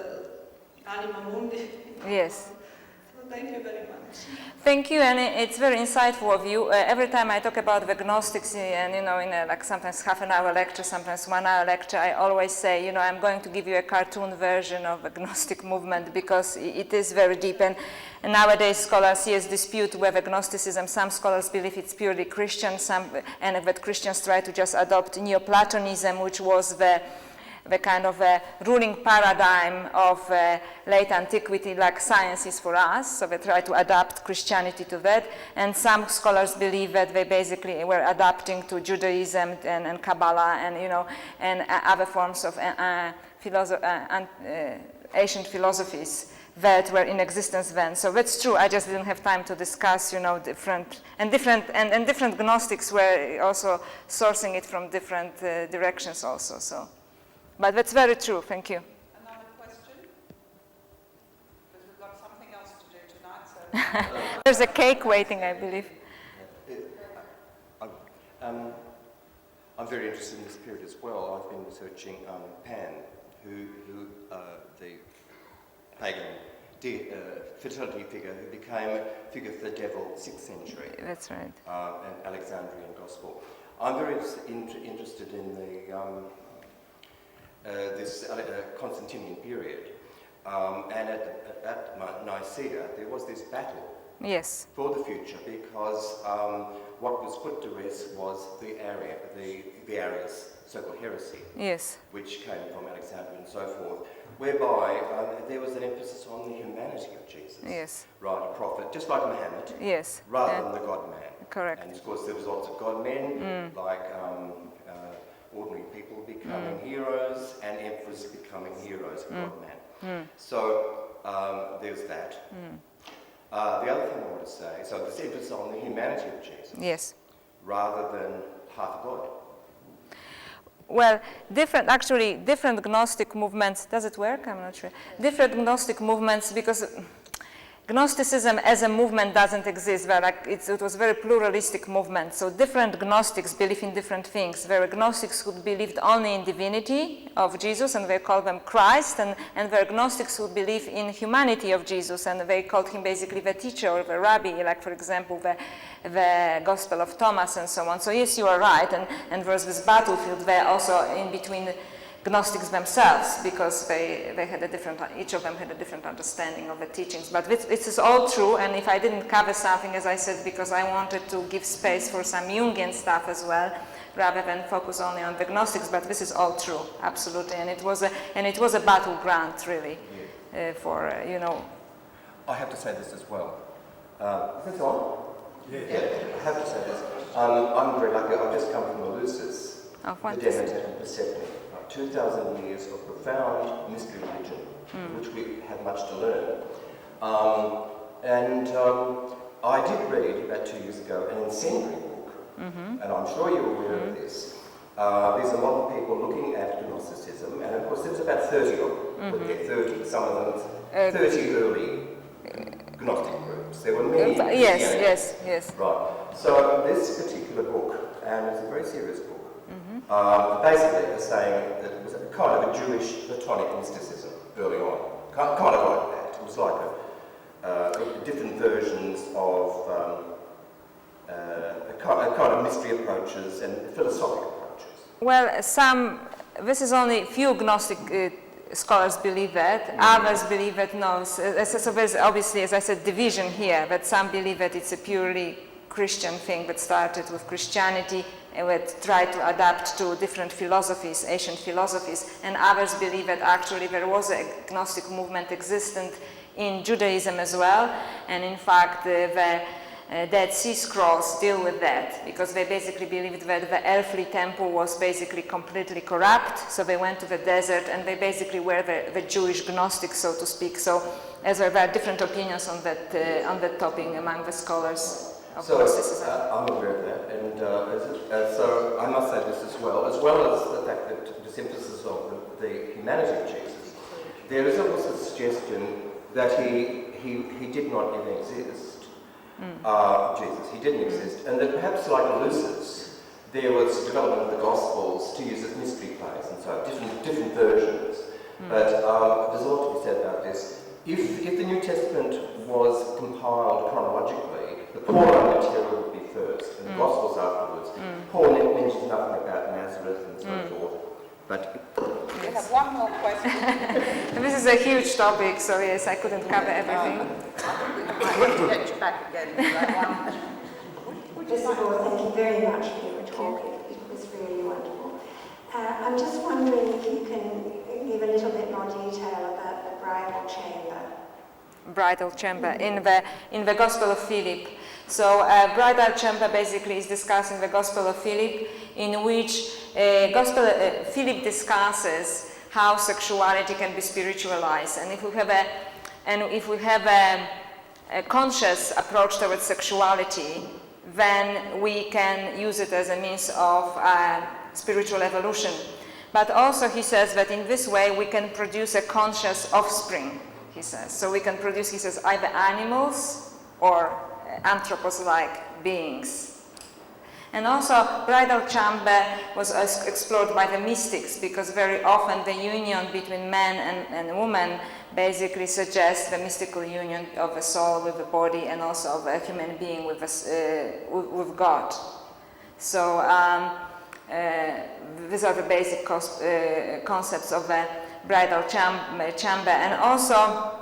anima mundi. Yes. So thank you very much. Thank you, and it's very insightful of you. Every time I talk about the Gnostics, and in like sometimes half an hour lecture, sometimes 1 hour lecture, I always say, I'm going to give you a cartoon version of the Gnostic movement because it is very deep. And nowadays scholars dispute whether Gnosticism. Some scholars believe it's purely Christian, and that Christians try to just adopt Neoplatonism, which was the kind of ruling paradigm of late antiquity, like science is for us. So they try to adapt Christianity to that. And some scholars believe that they basically were adapting to Judaism and Kabbalah and other forms of ancient philosophies that were in existence then. So that's true. I just didn't have time to discuss, different Gnostics were also sourcing it from different directions also. So. But that's very true. Thank you. Another question? Because we've got something else to do tonight. So. There's a cake waiting, I believe. I'm very interested in this period as well. I've been researching Pan, who the pagan fertility figure who became a figure for the devil 6th century. That's right. And Alexandrian gospel. I'm very interested in the this Constantinian period, and at Nicaea there was this battle for the future because what was put to rest was the Arius so-called heresy, which came from Alexandria and so forth, whereby there was an emphasis on the humanity of Jesus, right, a prophet, just like Muhammad, rather than the God-man. Correct. And of course there was lots of God-men, like ordinary people becoming heroes and emperors becoming heroes of God-man. So there's that. The other thing I want to say, so this emphasis on the humanity of Jesus, rather than half God. Well, different Gnostic movements, does it work? I'm not sure. Different Gnostic movements, because Gnosticism as a movement doesn't exist, but it was a very pluralistic movement. So different Gnostics believe in different things. There were Gnostics who believed only in divinity of Jesus, and they called them Christ, and there were Gnostics who believe in humanity of Jesus, and they called him basically the teacher or the rabbi, like for example the Gospel of Thomas and so on. So yes, you are right, and there's this battlefield there also in between Gnostics themselves, because they had a different, each of them had a different understanding of the teachings. But this is all true, and if I didn't cover something, as I said, because I wanted to give space for some Jungian stuff as well, rather than focus only on the Gnostics, but this is all true, absolutely, and it was a battleground, really, for, you know. I have to say this as well. Is this on? Yeah. I have to say this. I'm very lucky. I've just come from the Lucis, the Dead and Perceptive. 2,000 years of profound mystery religion, which we have much to learn. I did read about 2 years ago an incendiary book, and I'm sure you're aware of this. These are modern people looking at Gnosticism, and of course there's about 30 of them, would get 30, some of them 30 early Gnostic groups. There were many. Yes. Right. So this particular book, and it's a very serious book, basically they're saying that it was a kind of a Jewish Platonic mysticism early on. Kind of like that. It was like different versions of a kind of mystery approaches and philosophic approaches. Well, this is only few Gnostic scholars believe that. Others believe that no. So there's obviously, as I said, division here, but some believe that it's a purely Christian thing that started with Christianity and that tried to adapt to different philosophies, ancient philosophies, and others believe that actually there was a Gnostic movement existent in Judaism as well, and in fact the Dead Sea Scrolls deal with that, because they basically believed that the earthly temple was basically completely corrupt, so they went to the desert and they basically were the Jewish Gnostics, so to speak. So as there are different opinions on that topic among the scholars. So I'm aware of that, and so I must say this as well as the fact that this emphasis of the humanity of Jesus, there is also a suggestion that he did not even exist. Jesus, he didn't exist, and that perhaps like Lucis, there was development of the Gospels to use as mystery plays, and so different versions. But there's a lot to be said about this. If the New Testament was compiled chronologically, the Pauline material would be first, and the Gospels afterwards. Paul mentions nothing about Nazareth and so forth. But we have one more question. This is a huge topic, so yes, I couldn't cover everything. I want to get you back again for that one. First of all, thank you very much for your talk. It was really wonderful. I'm just wondering if you can give a little bit more detail about the bridal chamber. Bridal chamber in the Gospel of Philip. So bridal chamber basically is discussing the Gospel of Philip, in which Philip discusses how sexuality can be spiritualized, and if we have a conscious approach towards sexuality, then we can use it as a means of spiritual evolution. But also he says that in this way we can produce a conscious offspring, he says. So we can produce, he says, either animals or anthropos-like beings. And also bridal chamber was explored by the mystics, because very often the union between man and woman basically suggests the mystical union of the soul with the body, and also of a human being with God. So these are the basic concepts of the bridal chamber. And also,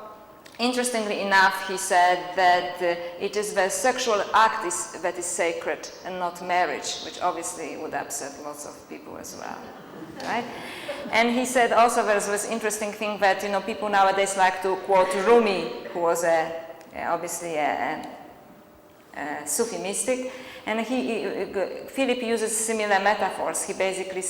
interestingly enough, he said that it is the sexual act that is sacred and not marriage, which obviously would upset lots of people as well, right? And he said also there's this interesting thing that, people nowadays like to quote Rumi, who was obviously a Sufi mystic, and Philip uses similar metaphors. He basically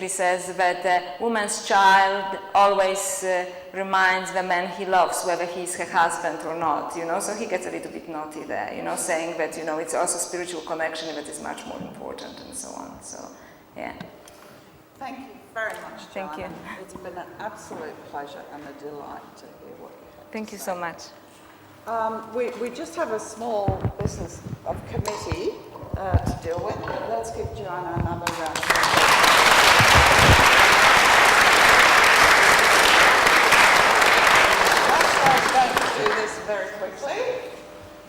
says that a woman's child always reminds the man he loves, whether he's her husband or not, so he gets a little bit naughty there, saying that, it's also spiritual connection that is much more important, and so on. So, yeah. Thank you very much, Joanna. Thank you. It's been an absolute pleasure and a delight to hear what you have. Thank you so much. We just have a small business of committee to deal with. Let's give Joanna another round of applause. We're going to do this very quickly,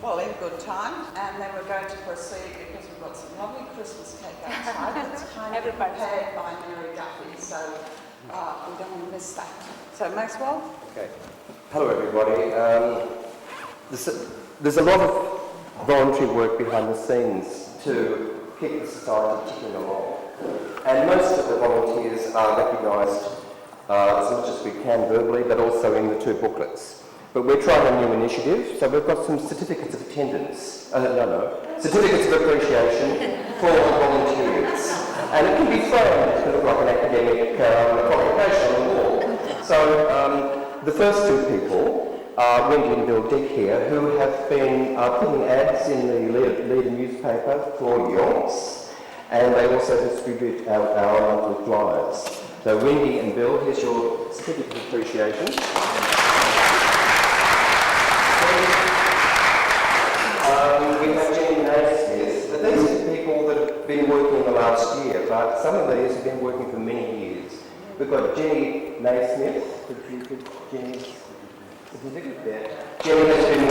well, in good time, and then we're going to proceed because we've got some lovely Christmas cake outside that's kind of prepared by Mary Duffy, so we don't want to miss that. So, Maxwell? Okay. Hello, everybody. There's a lot of voluntary work behind the scenes to keep the society ticking along. And most of the volunteers are recognised as much as we can verbally, but also in the two booklets. But we're trying a new initiative, so we've got some certificates of attendance, certificates of appreciation for the volunteers. And it can be framed, it can look like an academic qualification on the wall. So the first two people are Wendy and Bill Dick here, who have been putting ads in the leader newspaper for yonks, and they also distribute our monthly flyers. So Wendy and Bill, here's your certificate of appreciation. We have Jenny Naismith. These are people that have been working in the last year, but some of these have been working for many years. We've got Jenny Naismith. Jenny's certificate there. Jenny's been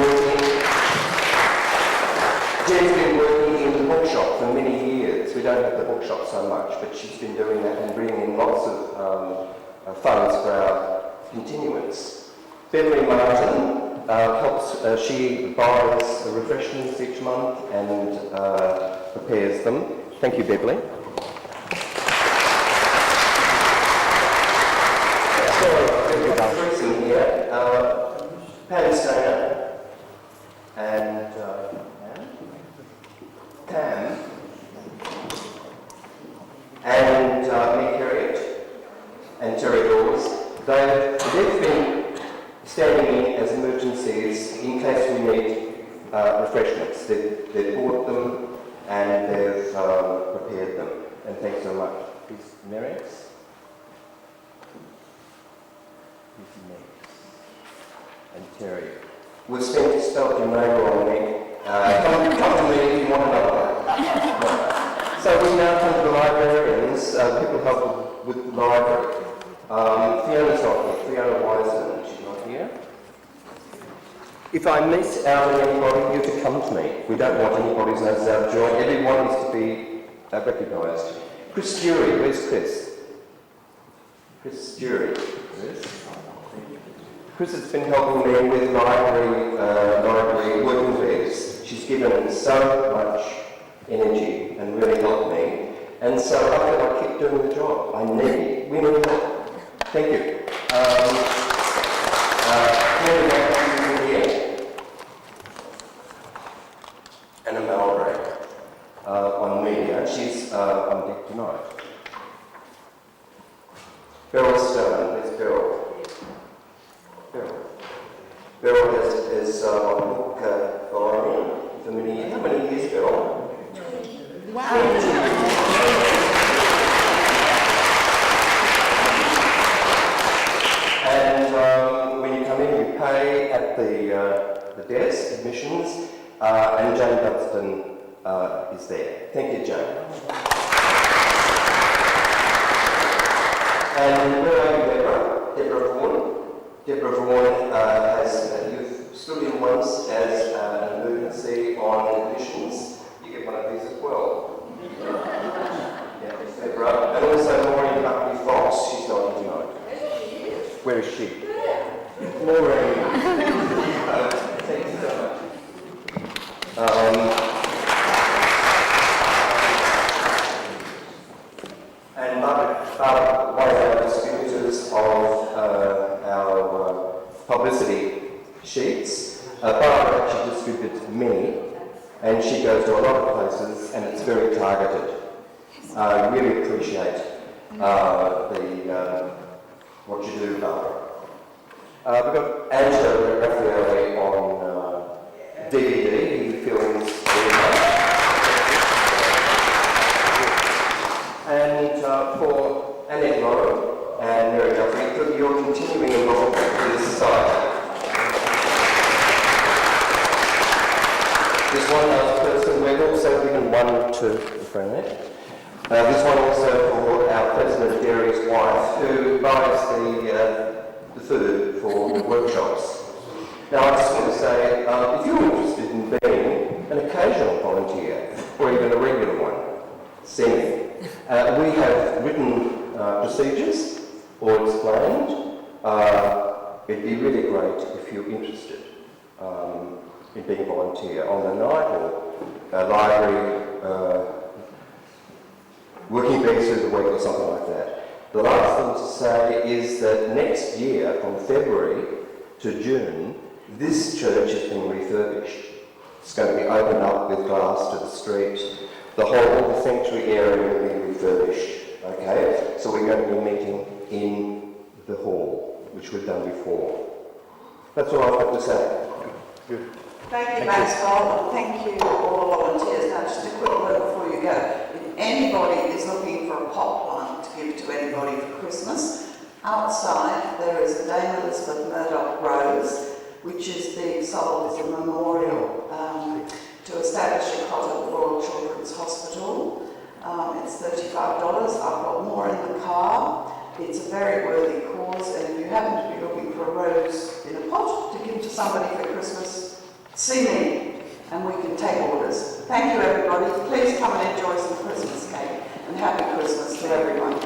working in the bookshop for many years. We don't have the bookshop so much, but she's been doing that and bringing in lots of funds for our continuance. Beverly Martin helps, she buys refreshments each month and prepares them. Thank you, Beverly. Recent here, Pam Stoner and Tam and Nick Harriott and Terry Dawes. They've been standing in as emergencies in case we need refreshments. They've bought them and they've prepared them. And thanks so much. Please, Merrick's. And Terry. We've spelled your name wrong, Nick. Come to me if you want another one. So we now come to the librarians, people help with the library. Fiona's not here, Fiona Wiseman, she's not here. If I miss out on anybody, you have to come to me. We don't want anybody's noses out of joint. Everyone is to be recognised. Chris Jury, where's Chris? Chris Jury. Chris has been helping me with library working groups. She's given so much energy and really helped me. And so I feel I keep doing the job. We need help. Thank you. And a Malbreak on media. She's on deck tonight. Beryl Stone, where's Beryl? Beryl is on book for many years. How many years, Beryl? Wow. And when you come in, you pay at the desk, admissions, and Jane Dunstan is there. Thank you, Jane. And where are you, Deborah? Deborah Vaughan. Deborah Vaughan you've stood in once as an emergency on admissions. You get one of these as well. Yeah, Deborah. And also Maureen Buckley Fox, she's not here tonight. Where is she? Maureen. Thank you so much. And Barbara, one of our distributors of our publicity sheets. Barbara actually distributes me, and she goes to a lot of places, and it's very targeted. I really appreciate what you do, Barbara. We've got Angelo Raffaele on DVD. He films very much. And for Annette Lauren and Mary Duffy, for your continuing involvement with the society. there's one last person. We've also given one to the friend. This one also for our president, Jerry's wife, who buys the food for the workshops. Now, I just want to say, if you're interested in being an occasional volunteer, or even a regular one, send me. We have written procedures, or explained. It'd be really great if you're interested in being a volunteer on the night or a library, working days through the week or something like that. The last thing to say is that next year, from February to June, this church is being refurbished. It's going to be opened up with glass to the street. The whole sanctuary area will be refurbished. Okay, so we're going to be meeting in the hall, which we've done before. That's all I've got to say. Good. Thank you, Maxwell, and thank you all the volunteers. Now, just a quick word before you go. If anybody is looking for a pot plant to give to anybody for Christmas, outside there is a Dame Elizabeth Murdoch rose, which is being sold as a memorial to establish a cot at the Royal Children's Hospital. It's $35. I've got more in the car. It's a very worthy cause, and if you happen to be looking for a rose in a pot to give to somebody for Christmas, see me and we can take orders. Thank you, everybody. Please come and enjoy some Christmas cake, and happy Christmas to everyone.